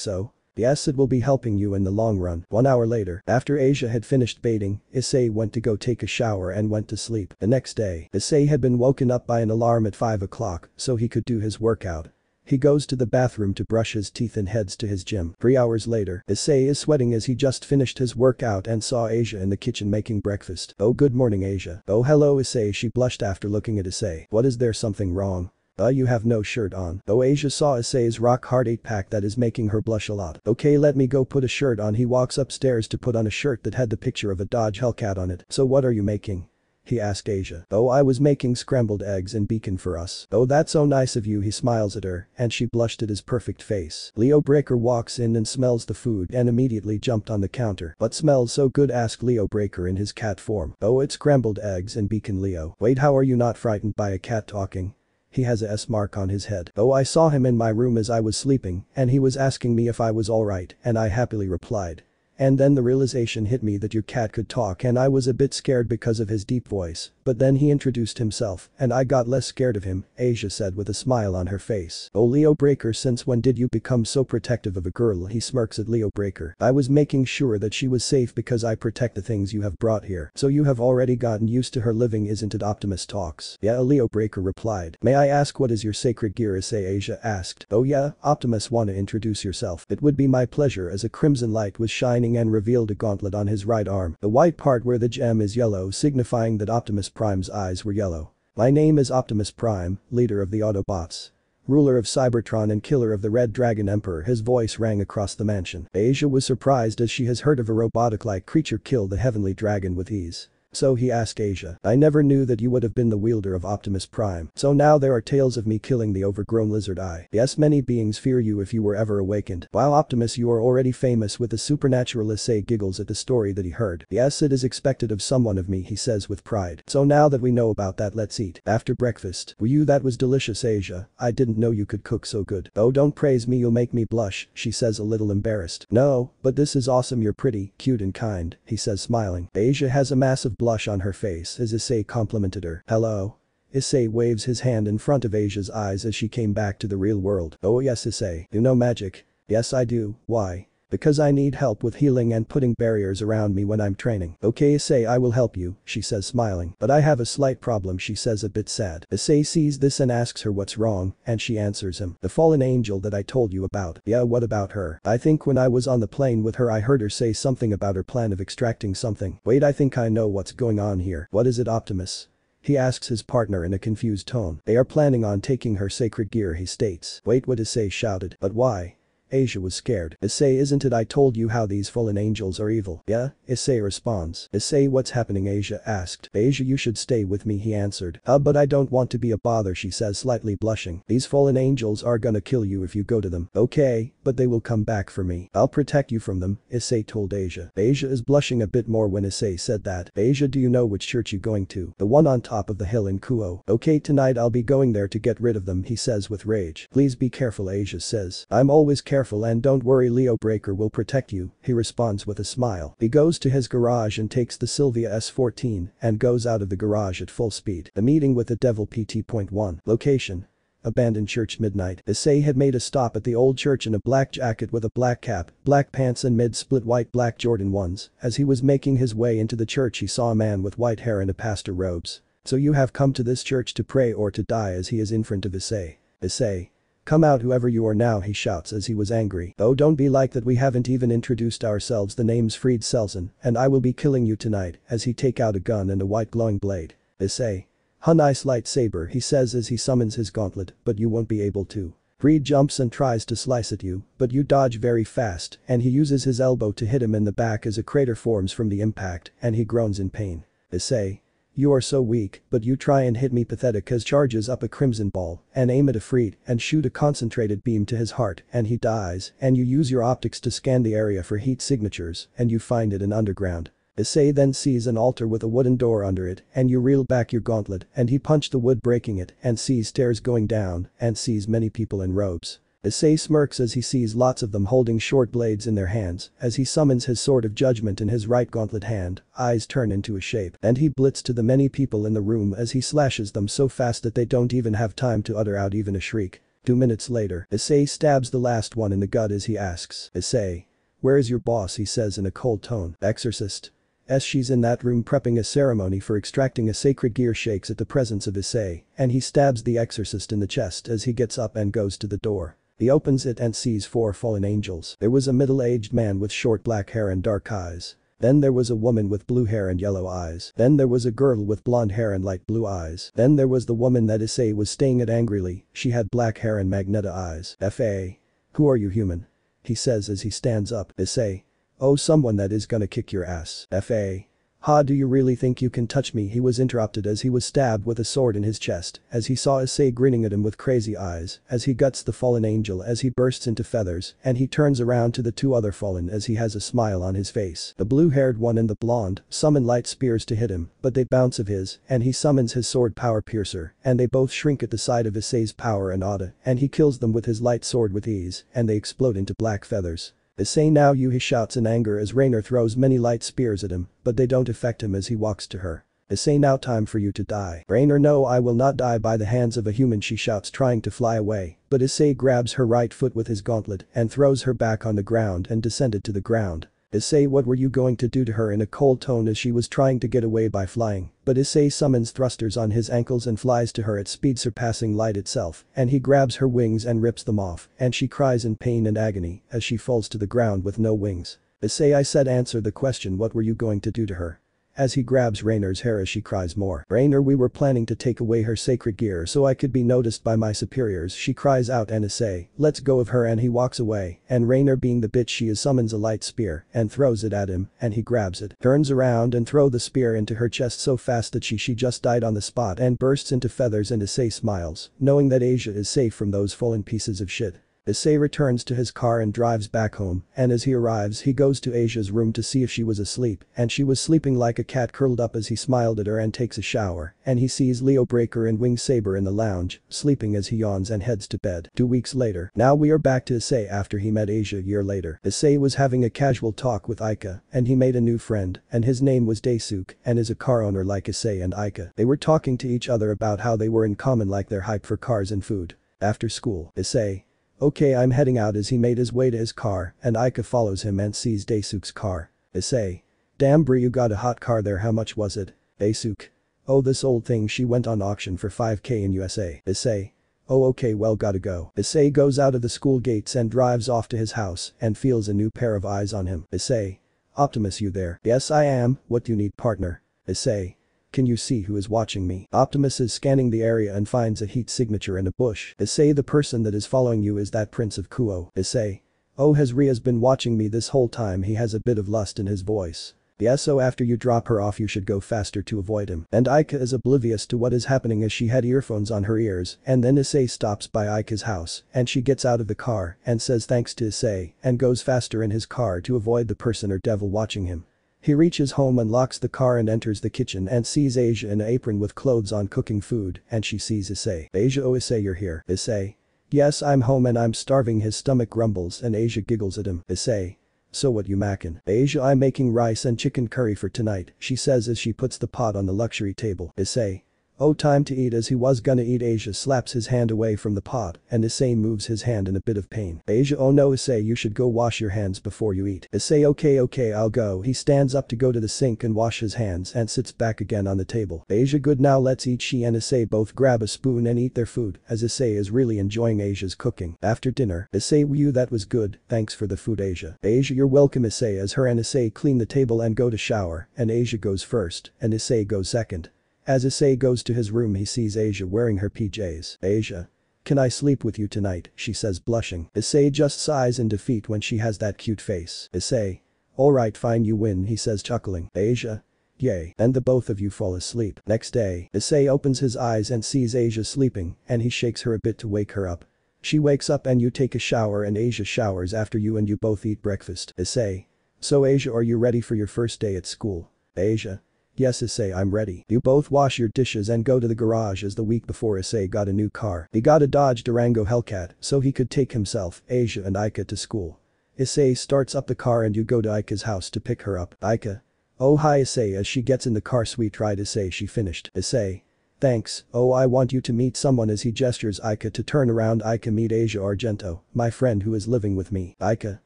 so? Yes, it will be helping you in the long run. 1 hour later, after Asia had finished bathing, Issei went to go take a shower and went to sleep. The next day, Issei had been woken up by an alarm at 5 o'clock so he could do his workout. He goes to the bathroom to brush his teeth and heads to his gym. 3 hours later, Issei is sweating as he just finished his workout and saw Asia in the kitchen making breakfast. Oh, good morning, Asia. Oh, hello, Issei, she blushed after looking at Issei. What, is there something wrong? You have no shirt on. Oh, Asia saw Issei's rock hard 8-pack that is making her blush a lot. Okay, let me go put a shirt on. He walks upstairs to put on a shirt that had the picture of a Dodge Hellcat on it. So what are you making? He asked Asia. Oh, I was making scrambled eggs and bacon for us. Oh, that's so nice of you, he smiles at her, and she blushed at his perfect face. Leo Breaker walks in and smells the food and immediately jumped on the counter. What smells so good, asked Leo Breaker in his cat form. Oh, it's scrambled eggs and bacon, Leo. Wait, how are you not frightened by a cat talking? He has a S mark on his head. Oh, I saw him in my room as I was sleeping and he was asking me if I was alright and I happily replied. And then the realization hit me that your cat could talk and I was a bit scared because of his deep voice, but then he introduced himself, and I got less scared of him, Asia said with a smile on her face. Oh Leo Breaker, since when did you become so protective of a girl? He smirks at Leo Breaker. I was making sure that she was safe because I protect the things you have brought here. So you have already gotten used to her living, isn't it? Optimus talks. Yeah, Leo Breaker replied. May I ask what is your sacred gear? Issei, Asia asked. Oh yeah, Optimus, wanna introduce yourself? It would be my pleasure. As a crimson light was shining and revealed a gauntlet on his right arm. The white part where the gem is yellow, signifying that Optimus Prime's eyes were yellow. My name is Optimus Prime, leader of the Autobots. Ruler of Cybertron and killer of the Red Dragon Emperor. His voice rang across the mansion. Asia was surprised as she has heard of a robotic-like creature kill the heavenly dragon with ease. So he asked Asia, I never knew that you would have been the wielder of Optimus Prime. So now there are tales of me killing the overgrown lizard eye. Yes, many beings fear you if you were ever awakened. Wow, Optimus, you are already famous with the supernatural. Issei giggles at the story that he heard. Yes, it is expected of someone of me, he says with pride. So now that we know about that, let's eat. After breakfast. Were you? That was delicious, Asia. I didn't know you could cook so good. Oh, don't praise me, you'll make me blush, she says a little embarrassed. No, but this is awesome, you're pretty, cute and kind, he says smiling. Asia has a massive blush on her face as Issei complimented her. Hello? Issei waves his hand in front of Asia's eyes as she came back to the real world. Oh yes, Issei. You know magic? Yes I do. Why? Because I need help with healing and putting barriers around me when I'm training. Okay Issei, I will help you, she says smiling. But I have a slight problem, she says a bit sad. Issei sees this and asks her what's wrong, and she answers him. The fallen angel that I told you about. Yeah, what about her? I think when I was on the plane with her I heard her say something about her plan of extracting something. Wait, I think I know what's going on here. What is it, Optimus? He asks his partner in a confused tone. They are planning on taking her sacred gear, he states. Wait, what? Issei shouted. But why? Asia was scared. Issei, isn't it I told you how these fallen angels are evil? Yeah, Issei responds. Issei, what's happening? Asia asked. Asia, you should stay with me, he answered. But I don't want to be a bother, she says slightly blushing. These fallen angels are gonna kill you if you go to them. Okay, but they will come back for me. I'll protect you from them, Issei told Asia. Asia is blushing a bit more when Issei said that. Asia, do you know which church you going to? The one on top of the hill in Kuo. Okay, tonight I'll be going there to get rid of them, he says with rage. Please be careful, Asia says. I'm always careful, and don't worry, Leo Breaker will protect you, he responds with a smile. He goes to his garage and takes the Sylvia S14 and goes out of the garage at full speed. The meeting with the devil. PT.1. Location: abandoned church. Midnight. Issei had made a stop at the old church in a black jacket with a black cap, black pants and mid-split white black Jordan 1s. As he was making his way into the church he saw a man with white hair and a pastor robes. So you have come to this church to pray or to die, as he is in front of Issei. Issei. Come out, whoever you are now, he shouts as he was angry. Oh, don't be like that, we haven't even introduced ourselves. The name's Fried Selson, and I will be killing you tonight, as he take out a gun and a white glowing blade. Issei. Nice lightsaber, he says as he summons his gauntlet, but you won't be able to. Fried jumps and tries to slice at you, but you dodge very fast, and he uses his elbow to hit him in the back as a crater forms from the impact, and he groans in pain. Issei. You are so weak, but you try and hit me. Pathetic, as charges up a crimson ball and aim at a Fried and shoot a concentrated beam to his heart, and he dies, and you use your optics to scan the area for heat signatures, and you find it in underground. Issei then sees an altar with a wooden door under it, and you reel back your gauntlet, and he punched the wood, breaking it, and sees stairs going down, and sees many people in robes. Issei smirks as he sees lots of them holding short blades in their hands. As he summons his sword of judgment in his right gauntlet hand, eyes turn into a shape, and he blitzes to the many people in the room as he slashes them so fast that they don't even have time to utter out even a shriek. 2 minutes later, Issei stabs the last one in the gut as he asks. Issei. Where is your boss? He says in a cold tone. Exorcist. She's in that room prepping a ceremony for extracting a sacred gear. Shakes at the presence of Issei, and he stabs the exorcist in the chest as he gets up and goes to the door. He opens it and sees 4 fallen angels. There was a middle-aged man with short black hair and dark eyes. Then there was a woman with blue hair and yellow eyes. Then there was a girl with blonde hair and light blue eyes. Then there was the woman that Issei was staring at angrily. She had black hair and magenta eyes. F.A. Who are you, human? He says as he stands up. Issei. Oh, someone that is gonna kick your ass. F.A. Ha, do you really think you can touch me? He was interrupted as he was stabbed with a sword in his chest, as he saw Issei grinning at him with crazy eyes, as he guts the fallen angel as he bursts into feathers, and he turns around to the 2 other fallen as he has a smile on his face. The blue-haired one and the blonde summon light spears to hit him, but they bounce of his, and he summons his sword power piercer, and they both shrink at the sight of Issei's power and aura, and he kills them with his light sword with ease, and they explode into black feathers. Issei, now you, he shouts in anger as Raynor throws many light spears at him, but they don't affect him as he walks to her. Issei, now time for you to die. Rainer, no, I will not die by the hands of a human, she shouts, trying to fly away. But Issei grabs her right foot with his gauntlet and throws her back on the ground and descended to the ground. Issei, what were you going to do to her, in a cold tone as she was trying to get away by flying. But Issei summons thrusters on his ankles and flies to her at speed surpassing light itself, and he grabs her wings and rips them off, and she cries in pain and agony as she falls to the ground with no wings. Issei, I said answer the question, what were you going to do to her? As he grabs Rainer's hair as she cries more. Rainer, we were planning to take away her sacred gear so I could be noticed by my superiors, she cries out, and Issei lets go of her and he walks away, and Rainer, being the bitch she is, summons a light spear and throws it at him, and he grabs it, turns around and throw the spear into her chest so fast that she just died on the spot and bursts into feathers, and Issei smiles, knowing that Asia is safe from those fallen pieces of shit. Issei returns to his car and drives back home, and as he arrives he goes to Asia's room to see if she was asleep, and she was sleeping like a cat curled up as he smiled at her and takes a shower, and he sees Leo Breaker and Wing Saber in the lounge, sleeping as he yawns and heads to bed. 2 weeks later. Now we are back to Issei after he met Asia a year later. Issei was having a casual talk with Aika, and he made a new friend, and his name was Daisuke, and is a car owner like Issei and Aika. They were talking to each other about how they were in common, like their hype for cars and food. After school. Issei, okay, I'm heading out, as he made his way to his car, and Aika follows him and sees Daisuke's car. Issei, damn bro, you got a hot car there, how much was it? Daisuke, oh, this old thing, she went on auction for 5k in USA. Issei, oh okay, well gotta go. Issei goes out of the school gates and drives off to his house and feels a new pair of eyes on him. Issei, Optimus, you there? Yes I am, what do you need, partner? Issei, can you see who is watching me? Optimus is scanning the area and finds a heat signature in a bush. Issei, the person that is following you is that Prince of Kuo. Issei, oh, has Ria's been watching me this whole time? He has a bit of lust in his voice. Yes, so after you drop her off you should go faster to avoid him. And Aika is oblivious to what is happening as she had earphones on her ears, and then Issei stops by Aika's house and she gets out of the car and says thanks to Issei and goes faster in his car to avoid the person or devil watching him. He reaches home, unlocks the car and enters the kitchen and sees Asia in an apron with clothes on cooking food, and she sees Issei. Asia, oh Issei, you're here. Issei, yes I'm home and I'm starving. His stomach grumbles and Asia giggles at him. Issei, so what you mackin'? Asia, I'm making rice and chicken curry for tonight, she says as she puts the pot on the luxury table. Issei, oh, time to eat. As he was gonna eat, Asia slaps his hand away from the pot and Issei moves his hand in a bit of pain. Asia, oh no Issei, you should go wash your hands before you eat. Issei, okay I'll go. He stands up to go to the sink and wash his hands and sits back again on the table. Asia, good, now let's eat. She and Issei both grab a spoon and eat their food as Issei is really enjoying Asia's cooking. After dinner, Issei, you, that was good, thanks for the food. Asia, Asia, you're welcome. Issei, as her and Issei clean the table and go to shower, and Asia goes first and Issei goes second. As Issei goes to his room he sees Asia wearing her PJs. Asia, can I sleep with you tonight, she says, blushing. Issei just sighs in defeat when she has that cute face. Issei, alright fine, you win, he says, chuckling. Asia, yay, and the both of you fall asleep. Next day, Issei opens his eyes and sees Asia sleeping and he shakes her a bit to wake her up. She wakes up and you take a shower and Asia showers after you and you both eat breakfast. Issei, so Asia, are you ready for your first day at school? Asia, yes Issei, I'm ready. You both wash your dishes and go to the garage, as the week before Issei got a new car. He got a Dodge Durango Hellcat so he could take himself, Asia and Aika to school. Issei starts up the car and you go to Aika's house to pick her up. Aika, oh hi Issei, as she gets in the car, sweet ride Issei, she finished. Issei, thanks, oh I want you to meet someone, as he gestures Aika to turn around. Aika, meet Asia Argento, my friend who is living with me. Aika,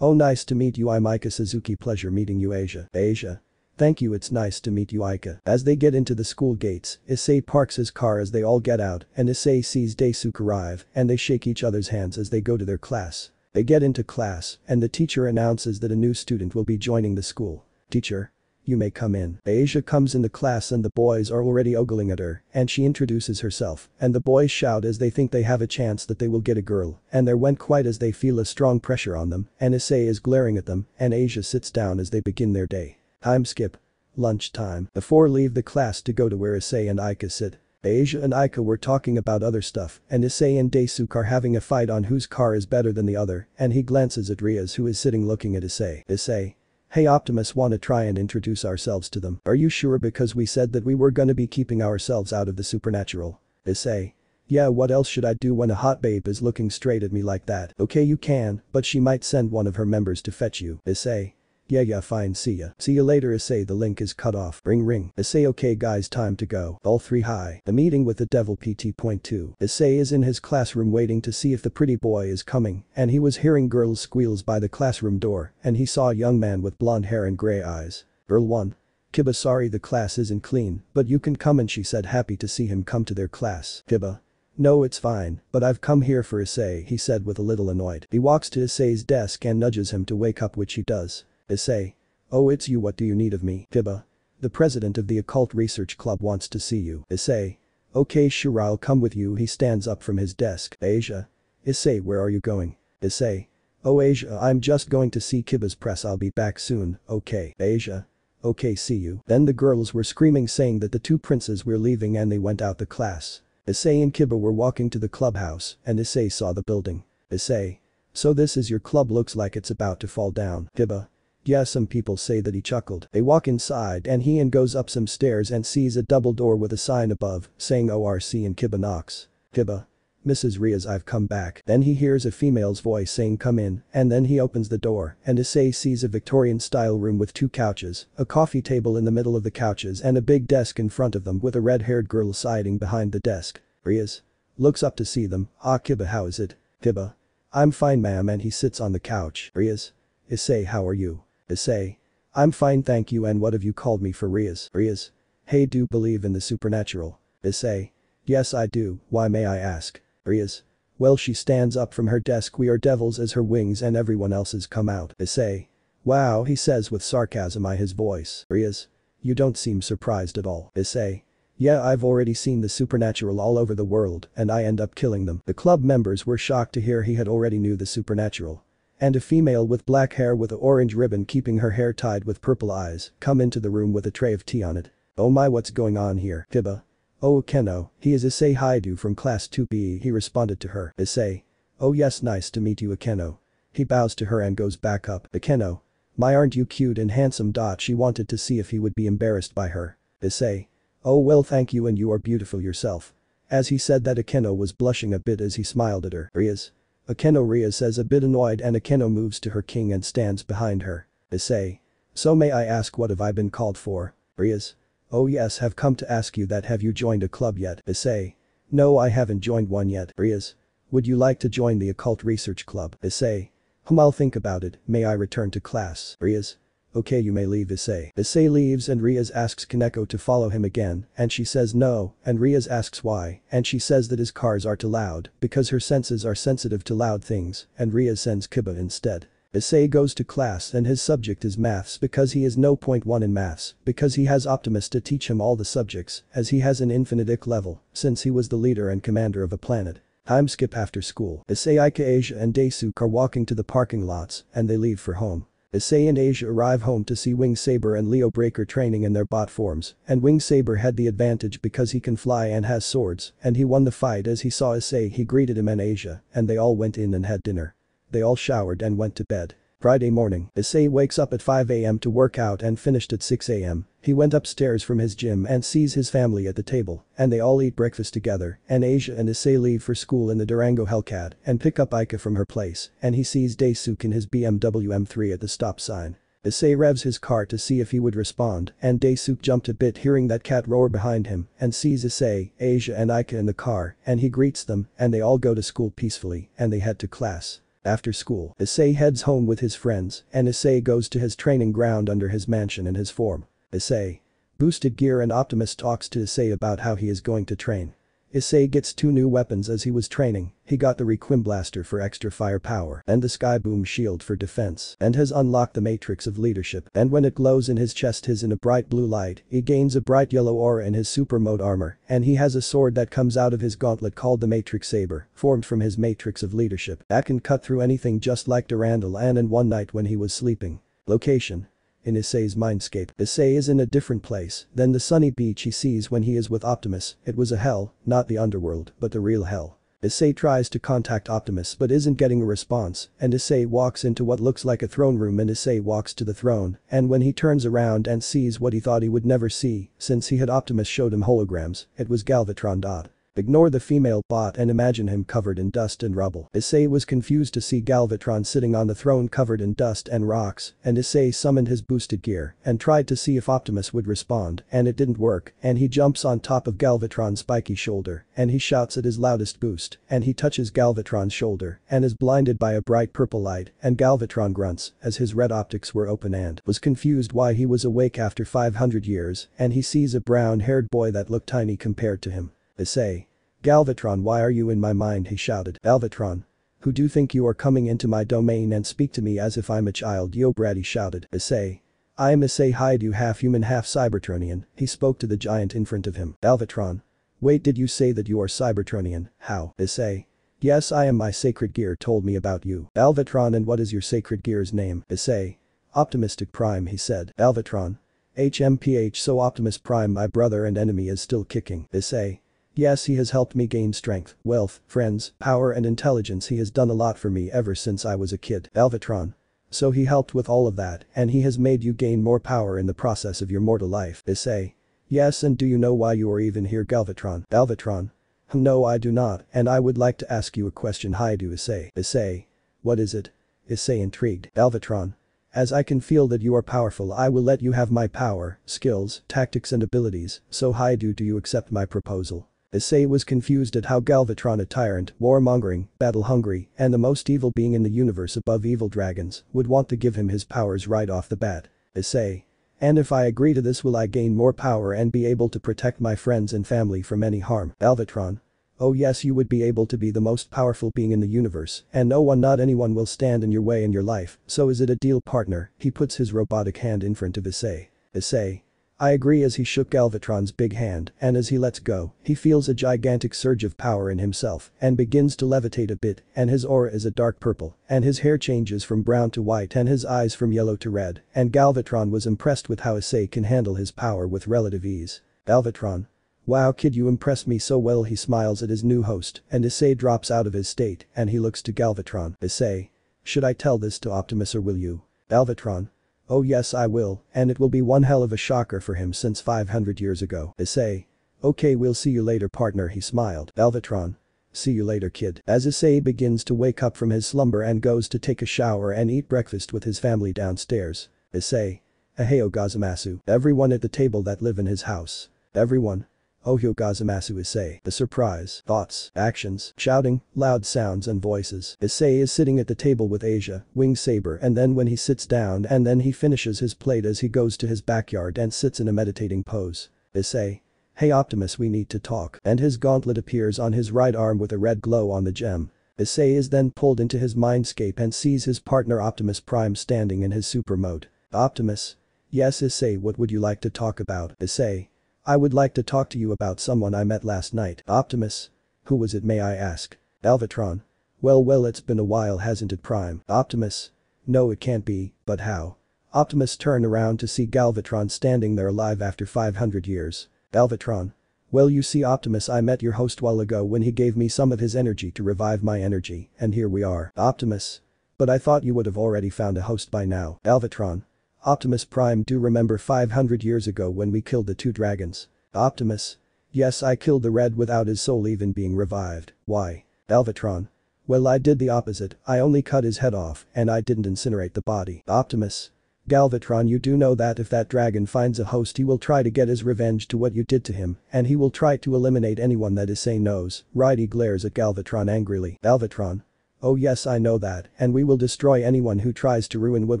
oh nice to meet you, I'm Aika Suzuki, pleasure meeting you. Asia, Asia, thank you, it's nice to meet you. Aika. As they get into the school gates, Issei parks his car as they all get out and Issei sees Daisuke arrive and they shake each other's hands as they go to their class. They get into class and the teacher announces that a new student will be joining the school. Teacher, you may come in. Asia comes in the class and the boys are already ogling at her and she introduces herself and the boys shout as they think they have a chance that they will get a girl, and there went quiet as they feel a strong pressure on them and Issei is glaring at them and Asia sits down as they begin their day. Time skip. Lunchtime. The four leave the class to go to where Issei and Aika sit. Asia and Aika were talking about other stuff and Issei and Daisuke are having a fight on whose car is better than the other, and he glances at Riaz, who is sitting looking at Issei. Issei, hey Optimus, wanna try and introduce ourselves to them? Are you sure, because we said that we were gonna be keeping ourselves out of the supernatural. Issei, yeah, what else should I do when a hot babe is looking straight at me like that? Okay, you can, but she might send one of her members to fetch you. Issei, Yeah, fine, see ya. See you later Issei, the link is cut off. Ring. Issei, okay guys, time to go. All 3 high. The meeting with the devil PT.2. Issei is in his classroom waiting to see if the pretty boy is coming, and he was hearing girls' squeals by the classroom door, and he saw a young man with blonde hair and gray eyes. Girl 1. Kiba, sorry the class isn't clean, but you can come in, she said, happy to see him come to their class. Kiba. No, it's fine, but I've come here for Issei, he said with a little annoyed. He walks to Issei's desk and nudges him to wake up, which he does. Issei. Oh, it's you, what do you need of me? Kiba. The president of the occult research club wants to see you. Issei. Okay sure, I'll come with you. He stands up from his desk. Asia. Issei, where are you going? Issei. Oh Asia, I'm just going to see Kiba's press, I'll be back soon. Okay. Asia. Okay, see you. Then the girls were screaming saying that the 2 princes were leaving and they went out the class. Issei and Kiba were walking to the clubhouse and Issei saw the building. Issei. So this is your club, looks like it's about to fall down. Kiba. Yeah, some people say that, he chuckled. They walk inside and he goes up some stairs and sees a double door with a sign above saying ORC, and Kiba knocks. Kiba. Mrs. Riaz, I've come back. Then he hears a female's voice saying come in, and then he opens the door and Issei sees a Victorian-style room with 2 couches, a coffee table in the middle of the couches and a big desk in front of them with a red-haired girl siding behind the desk. Riaz. Looks up to see them. Ah Kiba, how is it? Kiba. I'm fine ma'am, and he sits on the couch. Riaz. Issei, how are you? Issei. I'm fine thank you, and what have you called me for? Riaz. Riaz. Hey, do you believe in the supernatural? Issei. Yes I do, why may I ask? Riaz. Well, she stands up from her desk, we are devils as her wings and everyone else has come out. Issei. Wow, he says with sarcasm in his voice. Riaz. You don't seem surprised at all. Issei. Yeah, I've already seen the supernatural all over the world and I end up killing them. The club members were shocked to hear he had already knew the supernatural. And a female with black hair with an orange ribbon keeping her hair tied with purple eyes come into the room with a tray of tea on it. Oh my, what's going on here? Kiba. Oh Keno, he is Isseihyoudu from class 2B, he responded to her. Issei. Oh yes, nice to meet you Akeno. He bows to her and goes back up. Akeno. My, aren't you cute and handsome? She wanted to see if he would be embarrassed by her. Issei. Oh well thank you, and you are beautiful yourself. As he said that, Akeno was blushing a bit as he smiled at her. Riaz. Akeno. Riaz says a bit annoyed, and Akeno moves to her king and stands behind her. Issei. So may I ask what have I been called for? Riaz. Oh yes, have come to ask you that, have you joined a club yet? Issei. No, I haven't joined one yet. Riaz. Would you like to join the occult research club? Issei. I'll think about it, may I return to class? Riaz. Okay, you may leave Issei. Issei leaves and Riaz asks Kaneko to follow him again and she says no, and Riaz asks why and she says that his cars are too loud because her senses are sensitive to loud things, and Riaz sends Kiba instead. Issei goes to class and his subject is maths because he is no point 1 in maths because he has Optimus to teach him all the subjects as he has an infinite level since he was the leader and commander of a planet. Time skip after school. Issei, Ika, Asia and Daisuke are walking to the parking lots and they leave for home. Issei and Asia arrive home to see Wing Saber and Leo Breaker training in their bot forms, and Wing Saber had the advantage because he can fly and has swords, and he won the fight. As he saw Issei, he greeted him and Asia, and they all went in and had dinner. They all showered and went to bed. Friday morning, Issei wakes up at 5 AM to work out and finished at 6 AM. He went upstairs from his gym and sees his family at the table, and they all eat breakfast together, and Asia and Issei leave for school in the Durango Hellcat and pick up Ika from her place, and he sees Daisuke in his BMW M3 at the stop sign. Issei revs his car to see if he would respond, and Daisuke jumped a bit hearing that cat roar behind him and sees Issei, Asia and Ika in the car, and he greets them, and they all go to school peacefully, and they head to class. After school, Issei heads home with his friends, and Issei goes to his training ground under his mansion in his form. Issei. Boosted gear, and Optimus talks to Issei about how he is going to train. Issei gets 2 new weapons as he was training. He got the Requiem Blaster for extra firepower and the Skyboom Shield for defense, and has unlocked the Matrix of Leadership, and when it glows in his chest is in a bright blue light, he gains a bright yellow aura in his super mode armor, and he has a sword that comes out of his gauntlet called the Matrix Saber, formed from his Matrix of Leadership, that can cut through anything just like Durandal. And in one night when he was sleeping. Location. In Issei's mindscape, Issei is in a different place than the sunny beach he sees when he is with Optimus. It was a hell, not the underworld, but the real hell. Issei tries to contact Optimus but isn't getting a response, and Issei walks into what looks like a throne room, and Issei walks to the throne, and when he turns around and sees what he thought he would never see, since he had Optimus showed him holograms, it was Galvatron. Ignore the female bot and imagine him covered in dust and rubble. Issei was confused to see Galvatron sitting on the throne covered in dust and rocks, and Issei summoned his boosted gear and tried to see if Optimus would respond, and it didn't work, and he jumps on top of Galvatron's spiky shoulder, and he shouts at his loudest boost, and he touches Galvatron's shoulder, and is blinded by a bright purple light, and Galvatron grunts, as his red optics were open and was confused why he was awake after 500 years, and he sees a brown-haired boy that looked tiny compared to him. Issei. Galvatron, why are you in my mind, he shouted. Galvatron. Who do you think you are, coming into my domain and speak to me as if I'm a child, yo brat, he shouted. Issei. I am Isseiwhatif, half human half Cybertronian, he spoke to the giant in front of him. Galvatron. Wait, did you say that you are Cybertronian? How? Issei. Yes, I am, my sacred gear told me about you. Galvatron, and what is your sacred gear's name? Issei. Optimus Prime, he said. Galvatron. HMPH, so Optimus Prime, my brother and enemy, is still kicking. Issei. Yes, he has helped me gain strength, wealth, friends, power and intelligence. He has done a lot for me ever since I was a kid. Galvatron. So he helped with all of that, and he has made you gain more power in the process of your mortal life. Issei. Yes, and do you know why you are even here, Galvatron? Galvatron. No, I do not, and I would like to ask you a question, Hyoudou Issei. Issei. What is it? Issei intrigued. Galvatron. As I can feel that you are powerful, I will let you have my power, skills, tactics and abilities, so Hyoudou, do you accept my proposal? Issei was confused at how Galvatron, a tyrant, warmongering, battle-hungry, and the most evil being in the universe above evil dragons, would want to give him his powers right off the bat. Issei. And if I agree to this, will I gain more power and be able to protect my friends and family from any harm? Galvatron. Oh yes, you would be able to be the most powerful being in the universe, and no one, not anyone, will stand in your way in your life, so is it a deal, partner? He puts his robotic hand in front of Issei. Issei. I agree, as he shook Galvatron's big hand, and as he lets go, he feels a gigantic surge of power in himself and begins to levitate a bit, and his aura is a dark purple, and his hair changes from brown to white and his eyes from yellow to red, and Galvatron was impressed with how Issei can handle his power with relative ease. Galvatron. Wow kid, you impress me so well, he smiles at his new host, and Issei drops out of his state and he looks to Galvatron. Issei. Should I tell this to Optimus or will you? Galvatron. Oh yes, I will, and it will be one hell of a shocker for him since 500 years ago. Issei. Okay, we'll see you later, partner, he smiled. Galvatron. See you later, kid. As Issei begins to wake up from his slumber and goes to take a shower and eat breakfast with his family downstairs. Issei. Aheo. Everyone at the table that live in his house. Everyone. Ohyo Gazamasu Issei. The surprise, thoughts, actions, shouting, loud sounds and voices. Issei is sitting at the table with Asia, Wing Saber, and then when he sits down and then he finishes his plate as he goes to his backyard and sits in a meditating pose. Issei. Hey Optimus, we need to talk, and his gauntlet appears on his right arm with a red glow on the gem. Issei is then pulled into his mindscape and sees his partner Optimus Prime standing in his super mode. Optimus. Yes Issei, what would you like to talk about? Issei. I would like to talk to you about someone I met last night. Optimus. Who was it, may I ask? Galvatron. Well, it's been a while, hasn't it, Prime? Optimus. No, it can't be, but how? Optimus turned around to see Galvatron standing there alive after 500 years. Galvatron. Well, you see, Optimus, I met your host while ago when he gave me some of his energy to revive my energy, and here we are. Optimus. But I thought you would have already found a host by now. Galvatron. Optimus Prime, do remember 500 years ago when we killed the two dragons? Optimus. Yes, I killed the red without his soul even being revived. Why? Galvatron. Well, I did the opposite, I only cut his head off and I didn't incinerate the body. Optimus. Galvatron, you do know that if that dragon finds a host, he will try to get his revenge to what you did to him, and he will try to eliminate anyone that Issei knows, right? He glares at Galvatron angrily. Galvatron. Oh yes, I know that, and we will destroy anyone who tries to ruin what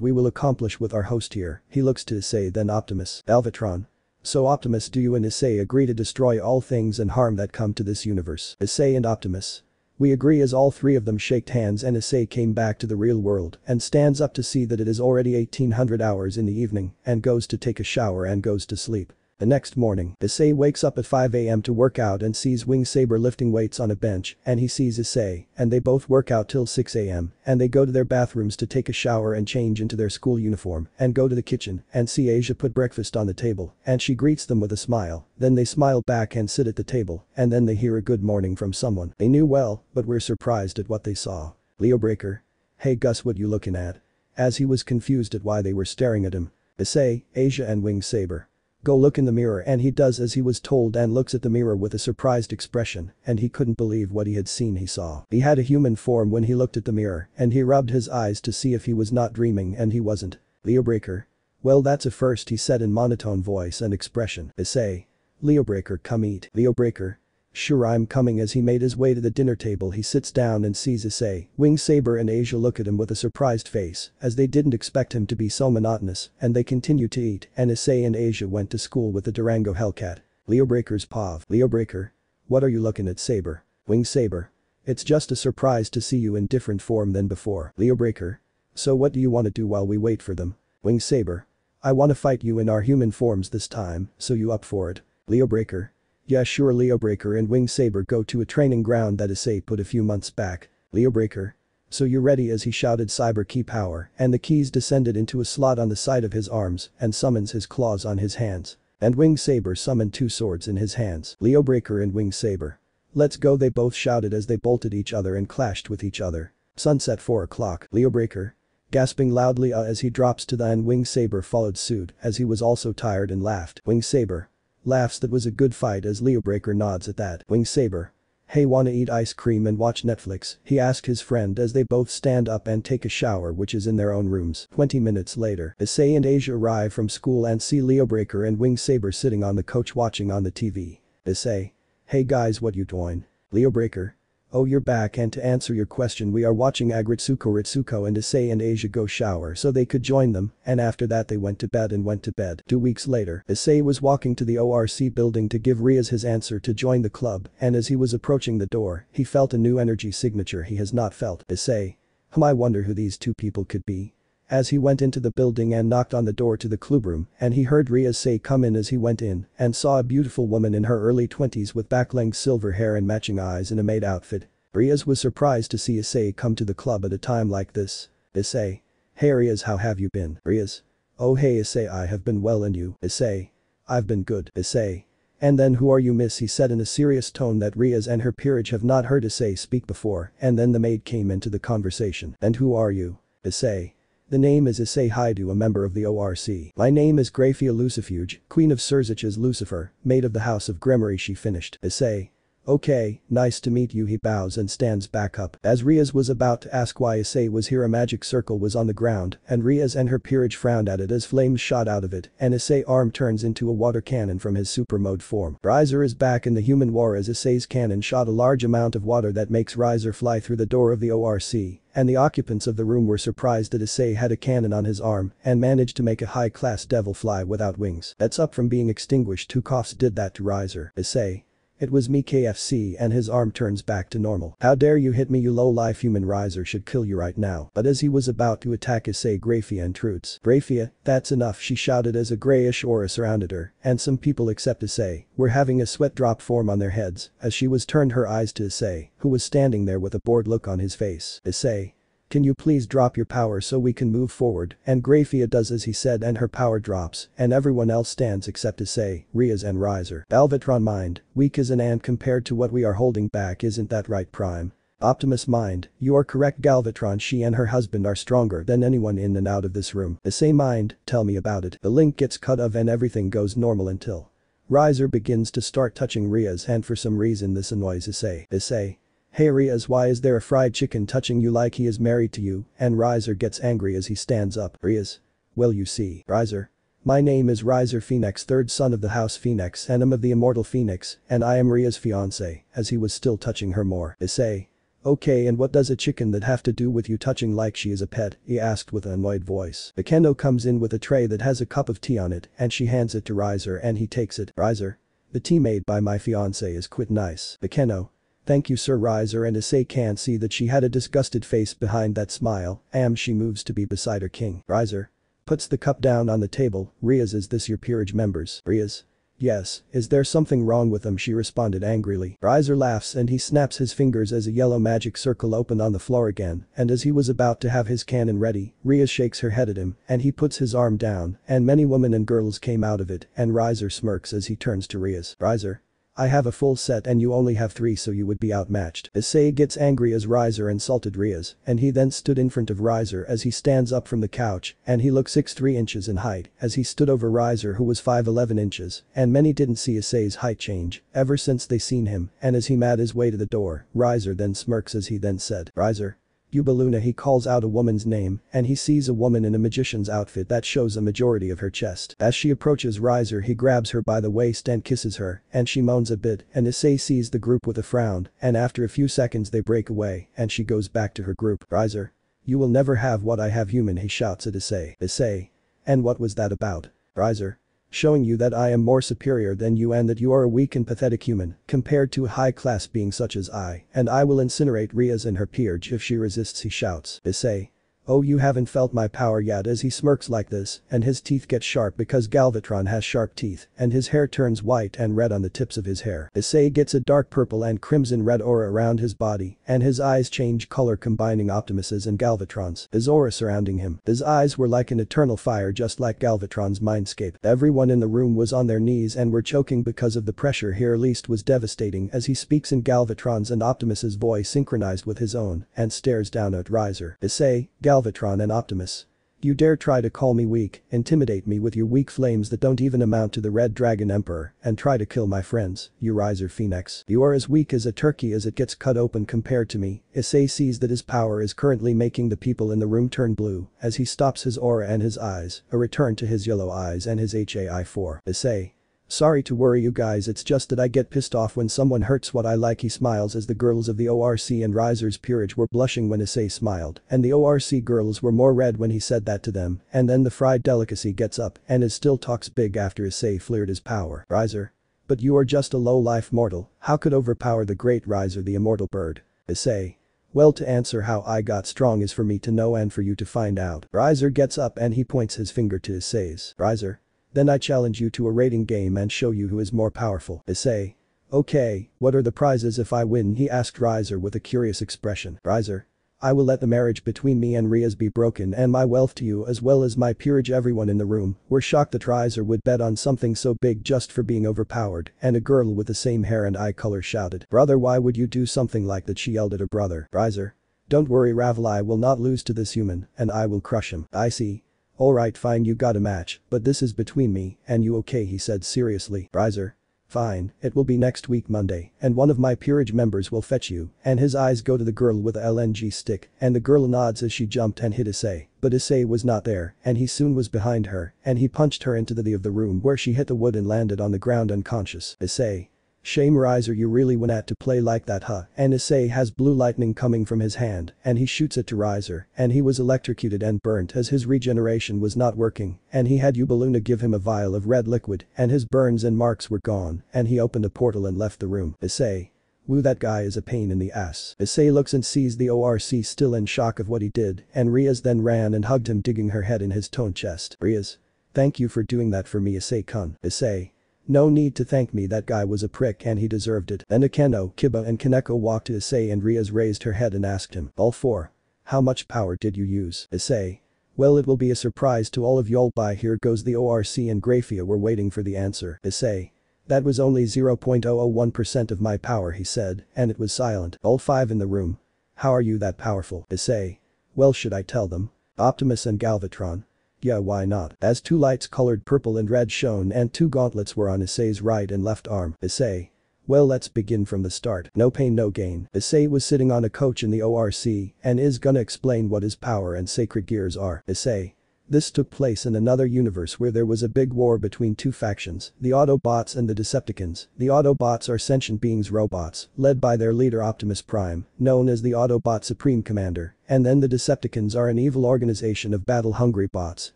we will accomplish with our host here. He looks to Issei, then Optimus. Galvatron. So Optimus, do you and Issei agree to destroy all things and harm that come to this universe? Issei and Optimus. We agree, as all three of them shaked hands, and Issei came back to the real world and stands up to see that it is already 1800 hours in the evening and goes to take a shower and goes to sleep. The next morning, Issei wakes up at 5 AM to work out and sees Wing Saber lifting weights on a bench, and he sees Issei, and they both work out till 6 AM, and they go to their bathrooms to take a shower and change into their school uniform, and go to the kitchen and see Asia put breakfast on the table, and she greets them with a smile, then they smile back and sit at the table, and then they hear a good morning from someone they knew well, but were surprised at what they saw. Leo Breaker. Hey Gus, what you looking at? As he was confused at why they were staring at him. Issei, Asia and Wing Saber. Go look in the mirror, and he does as he was told and looks at the mirror with a surprised expression, and he couldn't believe what he had seen. He saw. He had a human form when he looked at the mirror, and he rubbed his eyes to see if he was not dreaming, and he wasn't. Leo Breaker. Well, that's a first, he said in monotone voice and expression. Issei. Leo Breaker, come eat. Leo Breaker. Sure, I'm coming. As he made his way to the dinner table, he sits down and sees Issei. Wing Saber and Asia look at him with a surprised face, as they didn't expect him to be so monotonous, and they continue to eat, and Issei and Asia went to school with the Durango Hellcat. Leo Breaker's Pav. Leo Breaker. What are you looking at, Saber? Wing Saber. It's just a surprise to see you in different form than before. Leo Breaker. So what do you want to do while we wait for them? Wing Saber. I want to fight you in our human forms this time, so you up for it? Leo Breaker. Yeah, sure. Leo Breaker and Wing Saber go to a training ground that Issei put a few months back. Leo Breaker. So you ready? As he shouted cyber key power, and the keys descended into a slot on the side of his arms and summons his claws on his hands. And Wing Saber summoned 2 swords in his hands. Leo Breaker and Wing Saber. Let's go, they both shouted as they bolted each other and clashed with each other. Sunset 4 o'clock. Leo Breaker. Gasping loudly as he drops to the and Wing Saber followed suit as he was also tired and laughed. Wing Saber. Laughs. That was a good fight. As Leo Breaker nods at that. Wing Saber. Hey, wanna eat ice cream and watch Netflix? He asked his friend as they both stand up and take a shower, which is in their own rooms. 20 minutes later, Issei and Asia arrive from school and see Leo Breaker and Wing Saber sitting on the couch watching on the TV. Issei. Hey guys, what you doing? Leo Breaker. Oh, you're back, and to answer your question, we are watching Ritsuko, and Issei and Asia go shower so they could join them, and after that they went to bed. 2 weeks later, Issei was walking to the ORC building to give Riaz his answer to join the club, and as he was approaching the door, he felt a new energy signature he has not felt. Issei. I wonder who these 2 people could be. As he went into the building and knocked on the door to the clubroom, and he heard Riaz say come in. As he went in and saw a beautiful woman in her early 20s with back-length silver hair and matching eyes in a maid outfit. Riaz was surprised to see Issei come to the club at a time like this. Issei. Hey Riaz, how have you been? Riaz. Oh hey Issei, I have been well, and you? Issei. I've been good. Issei. And then who are you, miss? He said in a serious tone that Riaz and her peerage have not heard Issei speak before, and then the maid came into the conversation. And who are you? Issei. The name is Isseihyoudou, a member of the ORC. My name is Graphia Lucifuge, Queen of Surzich's Lucifer, maid of the House of Grimory, she finished. Issei. Okay, nice to meet you. He bows and stands back up. As Riaz was about to ask why Issei was here, a magic circle was on the ground, and Riaz and her peerage frowned at it as flames shot out of it, and Issei's arm turns into a water cannon from his super mode form. Rizer is back in the human war as Issei's cannon shot a large amount of water that makes Rizer fly through the door of the ORC, and the occupants of the room were surprised that Issei had a cannon on his arm and managed to make a high-class devil fly without wings. That's up from being extinguished. 2 coughs did that to Rizer. Issei. It was me, KFC, and his arm turns back to normal. How dare you hit me, you low-life human. Rizer should kill you right now. But as he was about to attack Issei, Graphia intrudes. Graphia, that's enough, she shouted as a grayish aura surrounded her, and some people except Issei were having a sweat drop form on their heads as she was turned her eyes to Issei, who was standing there with a bored look on his face. Issei. Can you please drop your power so we can move forward? And Graphia does as he said, and her power drops, and everyone else stands except Issei, Riaz and Rizer. Galvatron mind, weak as an ant compared to what we are holding back, isn't that right, Prime? Optimus mind, you are correct, Galvatron. She and her husband are stronger than anyone in and out of this room. Issei mind, tell me about it. The link gets cut off and everything goes normal until Rizer begins to start touching Riaz, and for some reason this annoys Issei. Issei. Hey Riaz, why is there a fried chicken touching you like he is married to you? And Rizer gets angry as he stands up. Riaz. Well, you see. Rizer. My name is Rizer Phoenix, 3rd son of the House Phoenix and am of the immortal Phoenix, and I am Riaz's fiancé, as he was still touching her more. Issei. Okay, and what does a chicken that have to do with you touching like she is a pet? He asked with an annoyed voice. Bekeno comes in with a tray that has a cup of tea on it, and she hands it to Rizer and he takes it. Rizer. The tea made by my fiancé is quite nice. Bekeno. Thank you, Sir. Rizer and Issei can see that she had a disgusted face behind that smile, and she moves to be beside her king. Rizer. Puts the cup down on the table. Riaz, is this your peerage members? Riaz. Yes, is there something wrong with them? She responded angrily. Rizer laughs and he snaps his fingers as a yellow magic circle opened on the floor again, and as he was about to have his cannon ready, Riaz shakes her head at him and he puts his arm down, and many women and girls came out of it, and Rizer smirks as he turns to Riaz. Rizer. I have a full set and you only have 3, so you would be outmatched. Issei gets angry as Riser insulted Riaz, and he then stood in front of Riser as he stands up from the couch, and he looks 6'3" inches in height as he stood over Riser who was 5'11" inches, and many didn't see Issei's height change ever since they seen him, and as he made his way to the door, Riser then smirks as he then said, "Riser. Yubaluna." He calls out a woman's name, and he sees a woman in a magician's outfit that shows a majority of her chest. As she approaches Riser, he grabs her by the waist and kisses her, and she moans a bit, and Issei sees the group with a frown, and after a few seconds they break away, and she goes back to her group. "Riser. You will never have what I have, human," he shouts at Issei. Issei. "And what was that about?" "Riser. Showing you that I am more superior than you and that you are a weak and pathetic human compared to a high-class being such as I, and I will incinerate Riaz and her peerage if she resists," he shouts. Issei. "Oh, you haven't felt my power yet," as he smirks like this, and his teeth get sharp because Galvatron has sharp teeth, and his hair turns white and red on the tips of his hair. Issei gets a dark purple and crimson red aura around his body, and his eyes change color combining Optimus's and Galvatron's. His aura surrounding him. His eyes were like an eternal fire just like Galvatron's mindscape. Everyone in the room was on their knees and were choking because of the pressure here least was devastating as he speaks in Galvatron's and Optimus's voice synchronized with his own, and stares down at Riser. Issei, Galvatron and Optimus. You dare try to call me weak, intimidate me with your weak flames that don't even amount to the Red Dragon Emperor, and try to kill my friends, you Riser Phoenix. You are as weak as a turkey as it gets cut open compared to me. Issei sees that his power is currently making the people in the room turn blue, as he stops his aura and his eyes, a return to his yellow eyes and his HAI4. Issei. Sorry to worry you guys, it's just that I get pissed off when someone hurts what I like. He smiles as the girls of the ORC and Riser's peerage were blushing when Issei smiled, and the ORC girls were more red when he said that to them, and then the fried delicacy gets up and is still talks big after Issei flared his power. Riser. But you are just a low-life mortal, how could overpower the great Riser the immortal bird? Issei. Well, to answer how I got strong is for me to know and for you to find out. Riser gets up and he points his finger to Issei's. Riser. Then I challenge you to a rating game and show you who is more powerful. Issei. Okay, what are the prizes if I win? He asked Riser with a curious expression. Riser. I will let the marriage between me and Riaz be broken and my wealth to you as well as my peerage. Everyone in the room were shocked that Riser would bet on something so big just for being overpowered, and a girl with the same hair and eye color shouted. Brother, why would you do something like that? She yelled at her brother. Riser. Don't worry Ravel, I will not lose to this human, and I will crush him. I see. Alright, fine, you got a match, but this is between me and you, okay? He said seriously. Riser. Fine, it will be next week Monday, and one of my peerage members will fetch you, and his eyes go to the girl with the LNG stick, and the girl nods as she jumped and hit Issei, but Issei was not there, and he soon was behind her, and he punched her into the of the room where she hit the wood and landed on the ground unconscious. Issei. Shame Riser, you really went at to play like that, huh? And Issei has blue lightning coming from his hand, and he shoots it to Riser, and he was electrocuted and burnt as his regeneration was not working, and he had Yubaluna give him a vial of red liquid, and his burns and marks were gone, and he opened a portal and left the room. Issei. Woo, that guy is a pain in the ass. Issei looks and sees the ORC still in shock of what he did, and Riaz then ran and hugged him, digging her head in his toned chest. Riaz. Thank you for doing that for me, Issei-kun. Issei. No need to thank me, that guy was a prick and he deserved it. Then Akeno, Kiba and Kaneko walked to Issei and Riaz raised her head and asked him. All four. How much power did you use? Issei. Well, it will be a surprise to all of y'all. By here goes the ORC and Graphia were waiting for the answer. Issei. That was only 0.001% of my power, he said, and it was silent. All five in the room. How are you that powerful? Issei. Well, should I tell them? Optimus and Galvatron. Yeah, why not? As two lights colored purple and red shone and two gauntlets were on Issei's right and left arm. Issei. Well, let's begin from the start. No pain, no gain. Issei was sitting on a couch in the ORC and is gonna explain what his power and sacred gears are. Issei. This took place in another universe where there was a big war between two factions, the Autobots and the Decepticons. The Autobots are sentient beings, robots, led by their leader Optimus Prime, known as the Autobot Supreme Commander. And then the Decepticons are an evil organization of battle-hungry bots,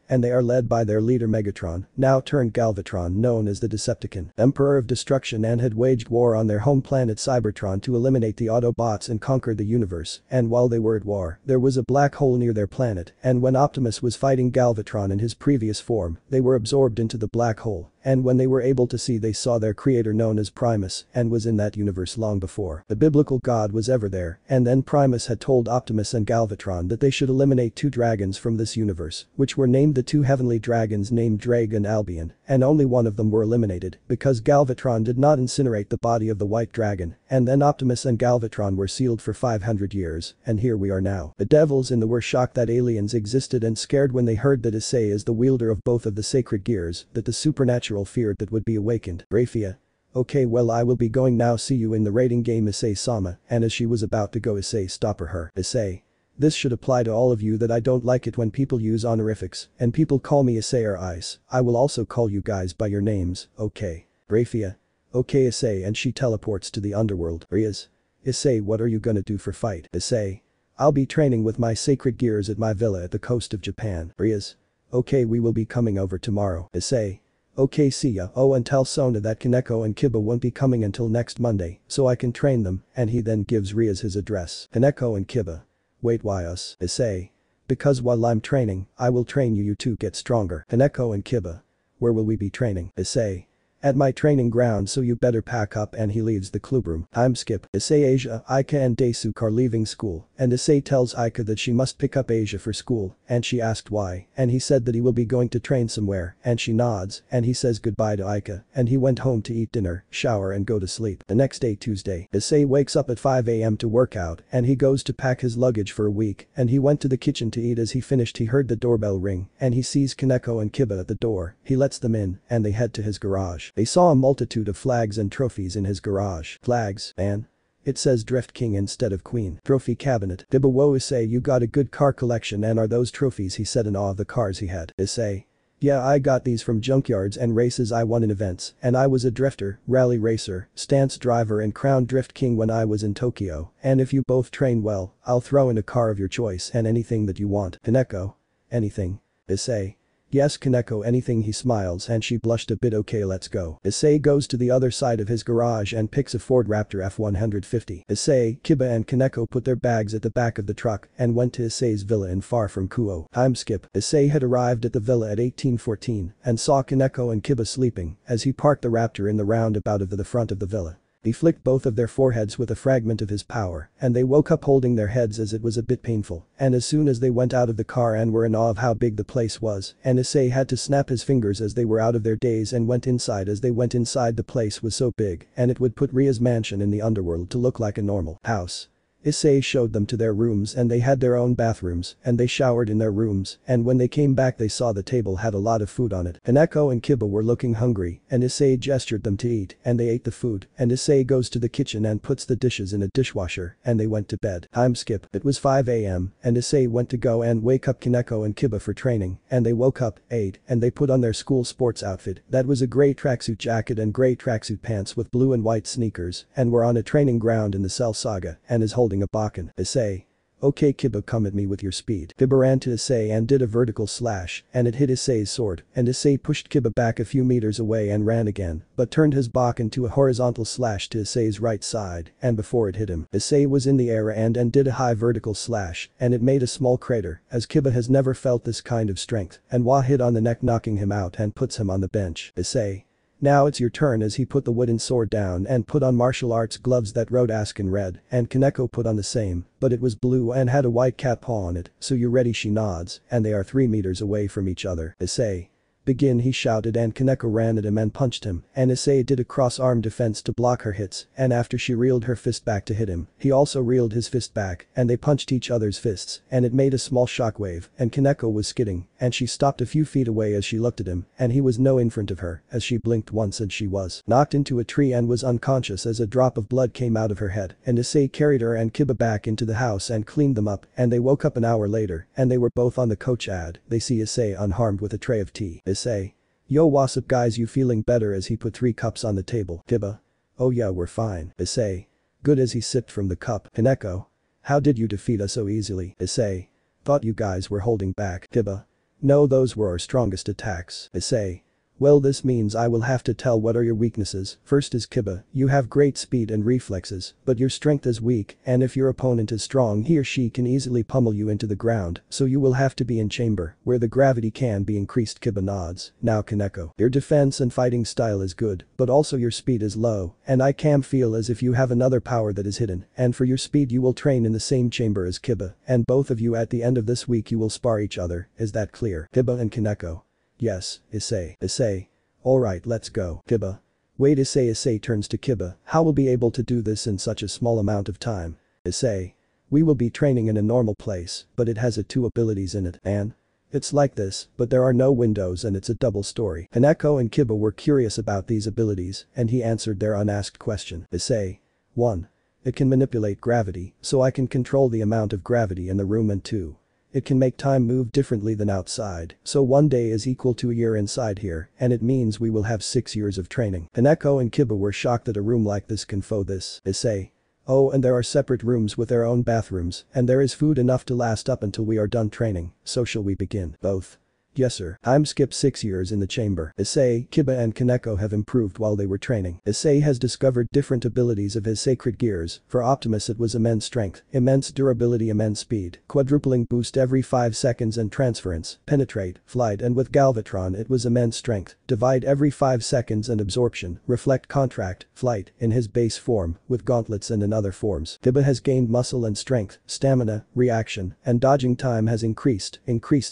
and they are led by their leader Megatron, now turned Galvatron, known as the Decepticon Emperor of Destruction, and had waged war on their home planet Cybertron to eliminate the Autobots and conquer the universe. And while they were at war, there was a black hole near their planet, and when Optimus was fighting Galvatron in his previous form, they were absorbed into the black hole, and when they were able to see they saw their creator known as Primus and was in that universe long before the biblical god was ever there, and then Primus had told Optimus and Galvatron that they should eliminate 2 dragons from this universe, which were named the 2 heavenly dragons named Drake and Albion, and only one of them were eliminated because Galvatron did not incinerate the body of the white dragon, and then Optimus and Galvatron were sealed for 500 years, and here we are now. The devils in the were shocked that aliens existed and scared when they heard that Issei is the wielder of both of the sacred gears that the supernatural feared that would be awakened. Raphia. Okay, well, I will be going now, see you in the raiding game, Issei-sama, and as she was about to go, Issei stopped her. Issei. This should apply to all of you that I don't like it when people use honorifics and people call me Issei or Ice. I will also call you guys by your names, okay? Raphia. Okay, Issei, and she teleports to the underworld. Riaz. Issei, what are you gonna do for fight? Issei. I'll be training with my sacred gears at my villa at the coast of Japan. Riaz. Okay, we will be coming over tomorrow. Issei. Okay, see ya. Oh, and tell Sona that Kaneko and Kiba won't be coming until next Monday, so I can train them, and he then gives Riaz his address. Kaneko and Kiba. Wait, why us? Issei. Because while I'm training, I will train you two get stronger. Kaneko and Kiba. Where will we be training? Issei. At my training ground, so you better pack up, and he leaves the clubroom. Time skip. Issei, Asia, Aika and Daisuke are leaving school, and Issei tells Aika that she must pick up Asia for school, and she asked why, and he said that he will be going to train somewhere, and she nods, and he says goodbye to Aika, and he went home to eat dinner, shower and go to sleep. The next day, Tuesday, Issei wakes up at 5 a.m. to work out, and he goes to pack his luggage for a week, and he went to the kitchen to eat. As he finished, he heard the doorbell ring, and he sees Kaneko and Kiba at the door. He lets them in, and they head to his garage. They saw a multitude of flags and trophies in his garage. Flags, man. It says Drift King instead of Queen. Trophy cabinet. Dibba whoa, Issei, you got a good car collection, and are those trophies? He said in awe of the cars he had. Issei. Yeah, I got these from junkyards and races I won in events, and I was a drifter, rally racer, stance driver and crown Drift King when I was in Tokyo, and if you both train well, I'll throw in a car of your choice and anything that you want. Kaneko. Anything. Issei. Yes, Kaneko, anything. He smiles and she blushed a bit. Okay, let's go. Issei goes to the other side of his garage and picks a Ford Raptor F-150. Issei, Kiba and Kaneko put their bags at the back of the truck and went to Issei's villa in far from Kuo. Time skip. Issei had arrived at the villa at 1814 and saw Kaneko and Kiba sleeping as he parked the Raptor in the roundabout of the front of the villa. He flicked both of their foreheads with a fragment of his power, and they woke up holding their heads as it was a bit painful, and as soon as they went out of the car and were in awe of how big the place was, and Issei had to snap his fingers as they were out of their daze and went inside. As they went inside, the place was so big, and it would put Ria's mansion in the underworld to look like a normal house. Issei showed them to their rooms, and they had their own bathrooms, and they showered in their rooms, and when they came back they saw the table had a lot of food on it. Kaneko and Kiba were looking hungry, and Issei gestured them to eat, and they ate the food, and Issei goes to the kitchen and puts the dishes in a dishwasher, and they went to bed. Time skip. It was 5 a.m., and Issei went to go and wake up Kaneko and Kiba for training, and they woke up, ate, and they put on their school sports outfit. That was a grey tracksuit jacket and grey tracksuit pants with blue and white sneakers, and were on a training ground in the Cell Saga, and is holding a Bakken. Issei. Okay, Kiba, come at me with your speed. Kiba ran to Issei and did a vertical slash, and it hit Issei's sword, and Issei pushed Kiba back a few meters away and ran again, but turned his Bakken to a horizontal slash to Issei's right side, and before it hit him, Issei was in the air and did a high vertical slash, and it made a small crater, as Kiba has never felt this kind of strength, and Wa hit on the neck, knocking him out and puts him on the bench. Issei. Now it's your turn. As he put the wooden sword down and put on martial arts gloves that wrote Ask in red, and Kaneko put on the same, but it was blue and had a white cat paw on it. So you ready? She nods, and they are 3 meters away from each other. Issei. Begin, he shouted, and Kaneko ran at him and punched him, and Issei did a cross-arm defense to block her hits, and after she reeled her fist back to hit him, he also reeled his fist back, and they punched each other's fists, and it made a small shockwave, and Kaneko was skidding, and she stopped a few feet away as she looked at him, and he was no in front of her, as she blinked once and she was knocked into a tree and was unconscious as a drop of blood came out of her head, and Issei carried her and Kiba back into the house and cleaned them up, and they woke up an hour later, and they were both on the coach ad. They see Issei unharmed with a tray of tea. Issei. Yo, what's up guys, you feeling better? As he put 3 cups on the table. Kiba. Oh yeah, we're fine. Issei. Good. As he sipped from the cup. Kaneko. How did you defeat us so easily? Issei. Thought you guys were holding back. Kiba. No, those were our strongest attacks. Issei. Well, this means I will have to tell what are your weaknesses. First is Kiba, you have great speed and reflexes, but your strength is weak, and if your opponent is strong he or she can easily pummel you into the ground, so you will have to be in chamber, where the gravity can be increased. Kiba nods. Now Kaneko. Your defense and fighting style is good, but also your speed is low, and I can feel as if you have another power that is hidden, and for your speed you will train in the same chamber as Kiba, and both of you at the end of this week you will spar each other, is that clear? Kiba and Kaneko. Yes, Issei. Issei. Alright, let's go. Kiba. Wait, Issei turns to Kiba, how will be able to do this in such a small amount of time? Issei. We will be training in a normal place, but it has two abilities in it, and it's like this, but there are no windows and it's a double story. Kaneko and Kiba were curious about these abilities, and he answered their unasked question. Issei. 1. It can manipulate gravity, so I can control the amount of gravity in the room, and 2. It can make time move differently than outside, so 1 day is equal to a year inside here, and it means we will have 6 years of training. Kaneko and Kiba were shocked that a room like this can fo this. Issei. Oh, and there are separate rooms with their own bathrooms, and there is food enough to last up until we are done training, so shall we begin? Both. Yes sir. Time skip 6 years in the chamber. Issei, Kiba and Kaneko have improved while they were training. Issei has discovered different abilities of his sacred gears. For Optimus it was immense strength, immense durability, immense speed, quadrupling boost every 5 seconds and transference, penetrate, flight, and with Galvatron it was immense strength, divide every 5 seconds and absorption, reflect, contract, flight, in his base form, with gauntlets and in other forms. Kiba has gained muscle and strength, stamina, reaction, and dodging time has increased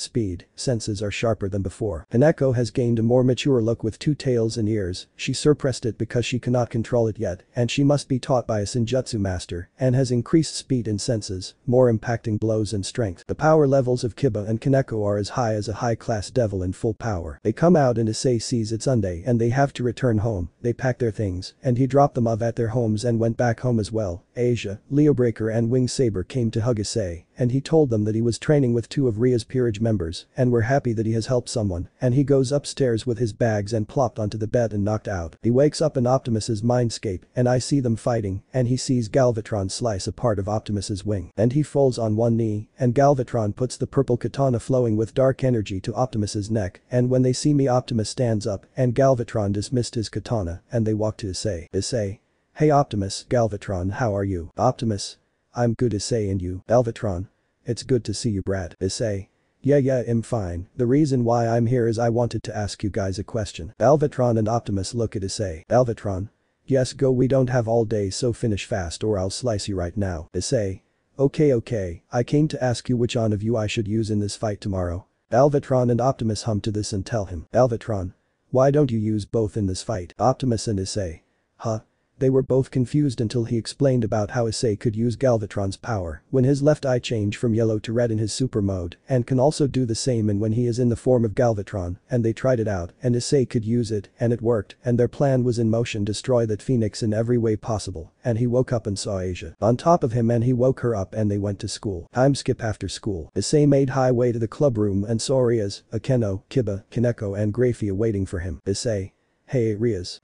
speed, senses are sharper than before. Kaneko has gained a more mature look with 2 tails and ears, she suppressed it because she cannot control it yet, and she must be taught by a senjutsu master, and has increased speed and senses, more impacting blows and strength. The power levels of Kiba and Kaneko are as high as a high-class devil in full power. They come out and Issei sees it's Sunday and they have to return home, they pack their things, and he dropped them off at their homes and went back home as well. Asia, Leobreaker and Wing Saber came to hug Issei, and he told them that he was training with 2 of Ria's peerage members, and were happy that he has helped someone, and he goes upstairs with his bags and plopped onto the bed and knocked out. He wakes up in Optimus's mindscape, and I see them fighting, and he sees Galvatron slice a part of Optimus's wing, and he falls on one knee, and Galvatron puts the purple katana flowing with dark energy to Optimus's neck, and when they see me Optimus stands up, and Galvatron dismissed his katana, and they walk to Issei. Issei. Hey Optimus, Galvatron, how are you? Optimus. I'm good Issei, and you? Galvatron. It's good to see you Brad. Issei. Yeah, I'm fine. The reason why I'm here is I wanted to ask you guys a question. Galvatron and Optimus look at Issei. Galvatron. Yes, go, we don't have all day, so finish fast or I'll slice you right now. Issei. Okay, I came to ask you which one of you I should use in this fight tomorrow. Galvatron and Optimus hum to this and tell him. Galvatron. Why don't you use both in this fight? Optimus and Issei. Huh? They were both confused until he explained about how Issei could use Galvatron's power when his left eye changed from yellow to red in his super mode, and can also do the same and when he is in the form of Galvatron, and they tried it out and Issei could use it and it worked, and their plan was in motion, destroy that phoenix in every way possible, and he woke up and saw Asia on top of him and he woke her up and they went to school. Time skip after school. Issei made highway to the club room and saw Rias, Akeno, Kiba, Kaneko and Grafia waiting for him. Issei. Hey Rias.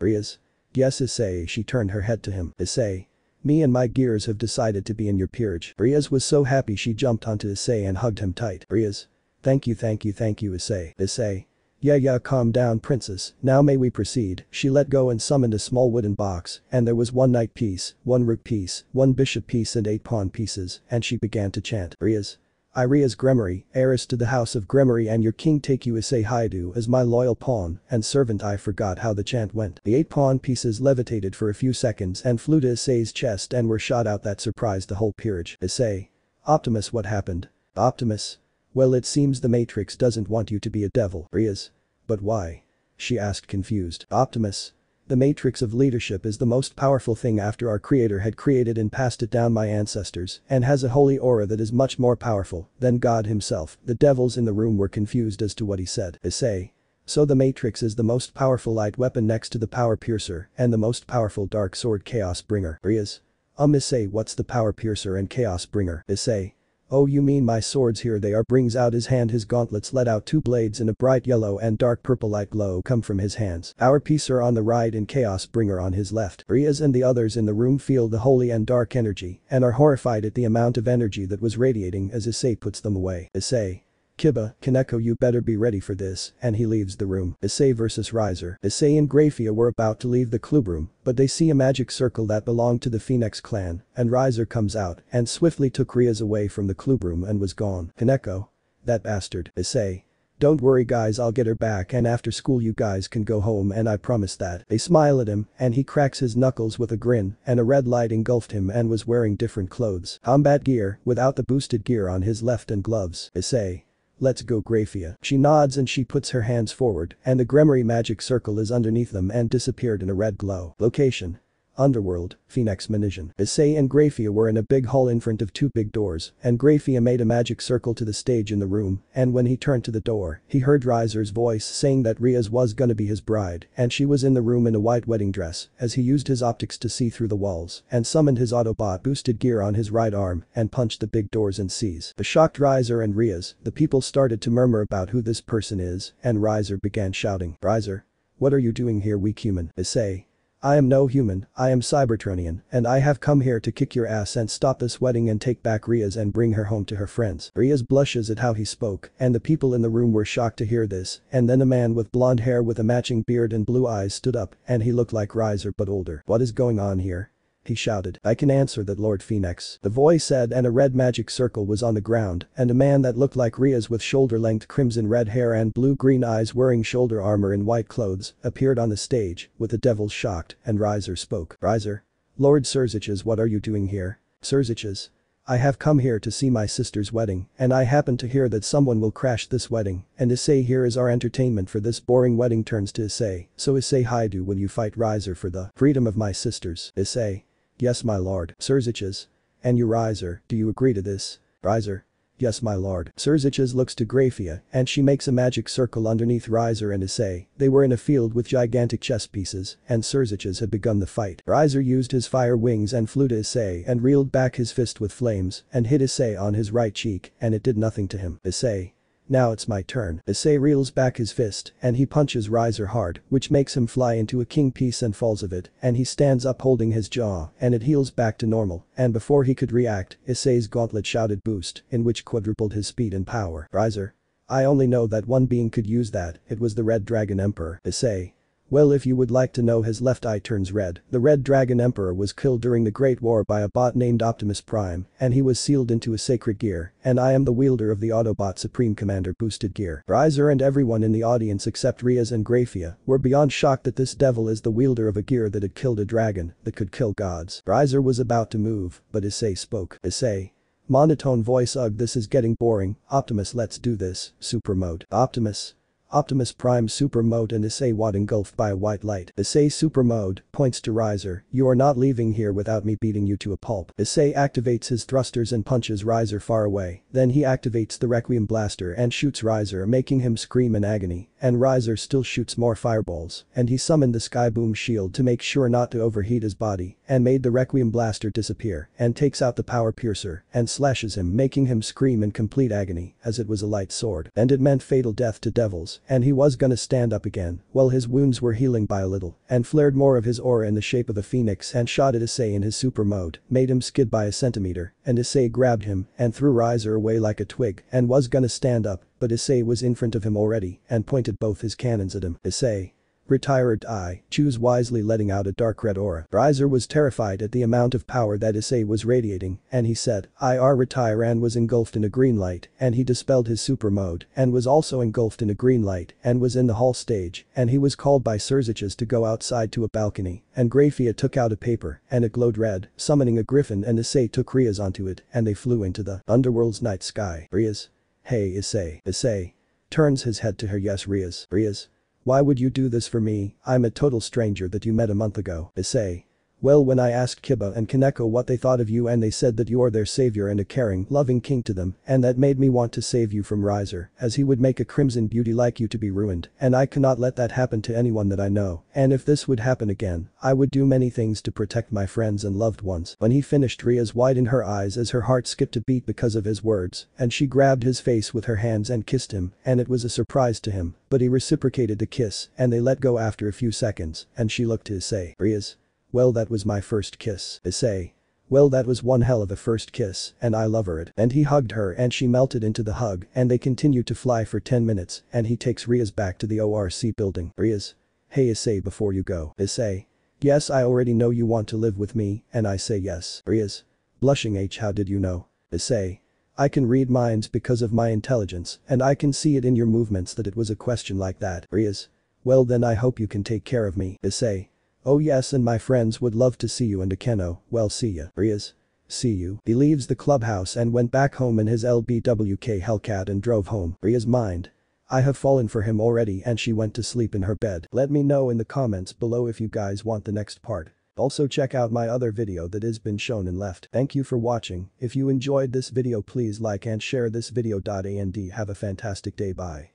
Yes Issei, she turned her head to him. Issei. Me and my gears have decided to be in your peerage. Rias was so happy she jumped onto Issei and hugged him tight. Rias. Thank you Issei. Issei. Yeah, calm down princess, now may we proceed. She let go and summoned a small wooden box, and there was 1 knight piece, 1 rook piece, 1 bishop piece and 8 pawn pieces, and she began to chant. Rias. Rias Gremory, heiress to the house of Gremory, and your king take you Isseihyoudou as my loyal pawn and servant. I forgot how the chant went. The 8 pawn pieces levitated for a few seconds and flew to Issei's chest and were shot out that surprised the whole peerage. Issei. Optimus, what happened? Optimus. Well, it seems the Matrix doesn't want you to be a devil. Rias. But why? She asked confused. Optimus. The matrix of leadership is the most powerful thing after our creator had created and passed it down my ancestors, and has a holy aura that is much more powerful than God himself. The devils in the room were confused as to what he said. Issei. So the matrix is the most powerful light weapon next to the power piercer and the most powerful dark sword chaos bringer. Rias. Issei, what's the power piercer and chaos bringer? Issei. Oh, you mean my swords? Here they are. Brings out his hand, his gauntlets let out 2 blades in a bright yellow and dark purple light glow come from his hands. Our Piercer on the right and Chaos Bringer on his left. Rias and the others in the room feel the holy and dark energy and are horrified at the amount of energy that was radiating as Issei puts them away. Issei. Kiba, Kaneko, you better be ready for this, and he leaves the room. Issei vs Riser. Issei and Graphia were about to leave the club room, but they see a magic circle that belonged to the Phoenix clan, and Riser comes out and swiftly took Rias away from the club room and was gone. Kaneko. That bastard. Issei. Don't worry guys, I'll get her back, and after school you guys can go home, and I promise that. They smile at him and he cracks his knuckles with a grin, and a red light engulfed him and was wearing different clothes. Combat gear without the boosted gear on his left and gloves. Issei. Let's go Graphia. She nods and she puts her hands forward and the Gremory magic circle is underneath them and disappeared in a red glow. Location. Underworld, Phoenix Mansion. Issei and Graphia were in a big hall in front of two big doors, and Graphia made a magic circle to the stage in the room, and when he turned to the door, he heard Riser's voice saying that Rias was gonna be his bride, and she was in the room in a white wedding dress, as he used his optics to see through the walls, and summoned his Autobot boosted gear on his right arm, and punched the big doors and sees. The shocked Riser and Rias, the people started to murmur about who this person is, and Riser began shouting. Riser. What are you doing here, weak human? Issei. I am no human, I am Cybertronian, and I have come here to kick your ass and stop this wedding and take back Rias and bring her home to her friends. Rias blushes at how he spoke, and the people in the room were shocked to hear this, and then a man with blonde hair with a matching beard and blue eyes stood up, and he looked like Riser but older. What is going on here? He shouted. I can answer that, Lord Phoenix. The voice said, and a red magic circle was on the ground, and a man that looked like Rias with shoulder-length crimson red hair and blue-green eyes wearing shoulder armor in white clothes appeared on the stage, with the devils shocked, and Riser spoke. Riser. Lord Serziches, what are you doing here? Serziches. I have come here to see my sister's wedding, and I happen to hear that someone will crash this wedding, and Issei here is our entertainment for this boring wedding turns to Issei, so Isseiwhatif, will you fight Riser for the freedom of my sisters? Issei. Yes my lord. Serziches. And you Riser, do you agree to this? Riser. Yes my lord. Serziches looks to Graphia, and she makes a magic circle underneath Riser and Issei. They were in a field with gigantic chess pieces, and Serziches had begun the fight. Riser used his fire wings and flew to Issei and reeled back his fist with flames, and hit Issei on his right cheek, and it did nothing to him. Issei. Now it's my turn. Issei reels back his fist, and he punches Riser hard, which makes him fly into a king piece and falls of it, and he stands up holding his jaw, and it heals back to normal, and before he could react, Issei's gauntlet shouted boost, in which quadrupled his speed and power. Riser. I only know that one being could use that, it was the Red Dragon Emperor. Issei. Well, if you would like to know, his left eye turns red. The Red Dragon Emperor was killed during the Great War by a bot named Optimus Prime, and he was sealed into a sacred gear, and I am the wielder of the Autobot Supreme Commander boosted gear. Riser and everyone in the audience except Rias and Graphia were beyond shocked that this devil is the wielder of a gear that had killed a dragon, that could kill gods. Riser was about to move, but Issei spoke. Issei. Monotone voice. Ugh, this is getting boring. Optimus, let's do this. Super mode. Optimus Prime super mode and Issei engulfed by a white light. Issei super mode points to Riser. You are not leaving here without me beating you to a pulp. Issei activates his thrusters and punches Riser far away. Then he activates the Requiem blaster and shoots Riser, making him scream in agony, and Riser still shoots more fireballs, and he summoned the Skyboom shield to make sure not to overheat his body, and made the Requiem blaster disappear, and takes out the power piercer, and slashes him, making him scream in complete agony, as it was a light sword, and it meant fatal death to devils, and he was gonna stand up again, well his wounds were healing by a little, and flared more of his aura in the shape of a phoenix and shot at Issei in his super mode, made him skid by a centimeter, and Issei grabbed him and threw Riser away like a twig and was gonna stand up, but Issei was in front of him already and pointed both his cannons at him. Issei. Retire or die, choose wisely, letting out a dark red aura. Riser was terrified at the amount of power that Issei was radiating, and he said, retire, and was engulfed in a green light, and he dispelled his super mode, and was also engulfed in a green light, and was in the hall stage, and he was called by Serziches to go outside to a balcony, and Graphia took out a paper, and it glowed red, summoning a griffin, and Issei took Rias onto it, and they flew into the underworld's night sky. Rias. Hey Issei. Issei. Turns his head to her. Yes Rias. Rias. Why would you do this for me? I'm a total stranger that you met a month ago. Issei. Well, when I asked Kiba and Kaneko what they thought of you, and they said that you are their savior and a caring, loving king to them, and that made me want to save you from Riser, as he would make a crimson beauty like you to be ruined, and I cannot let that happen to anyone that I know, and if this would happen again, I would do many things to protect my friends and loved ones. When he finished, Rias widened her eyes as her heart skipped a beat because of his words, and she grabbed his face with her hands and kissed him, and it was a surprise to him, but he reciprocated the kiss, and they let go after a few seconds, and she looked to Issei. Rias. Well, that was my first kiss. Issei. Well, that was one hell of a first kiss, and I love her it. And he hugged her and she melted into the hug and they continued to fly for 10 minutes and he takes Riaz back to the ORC building. Riaz. Hey Issei, before you go. Issei. Yes, I already know you want to live with me and I say yes. Riaz. Blushing H, how did you know? Issei. I can read minds because of my intelligence and I can see it in your movements that it was a question like that. Riaz. Well then I hope you can take care of me. Issei. Oh yes, and my friends would love to see you and Akeno. Well, see ya. Riaz. See you. He leaves the clubhouse and went back home in his LBWK Hellcat and drove home. Riaz mind. I have fallen for him already and she went to sleep in her bed. Let me know in the comments below if you guys want the next part. Also check out my other video that has been shown and left. Thank you for watching. If you enjoyed this video please like and share this video. And have a fantastic day. Bye.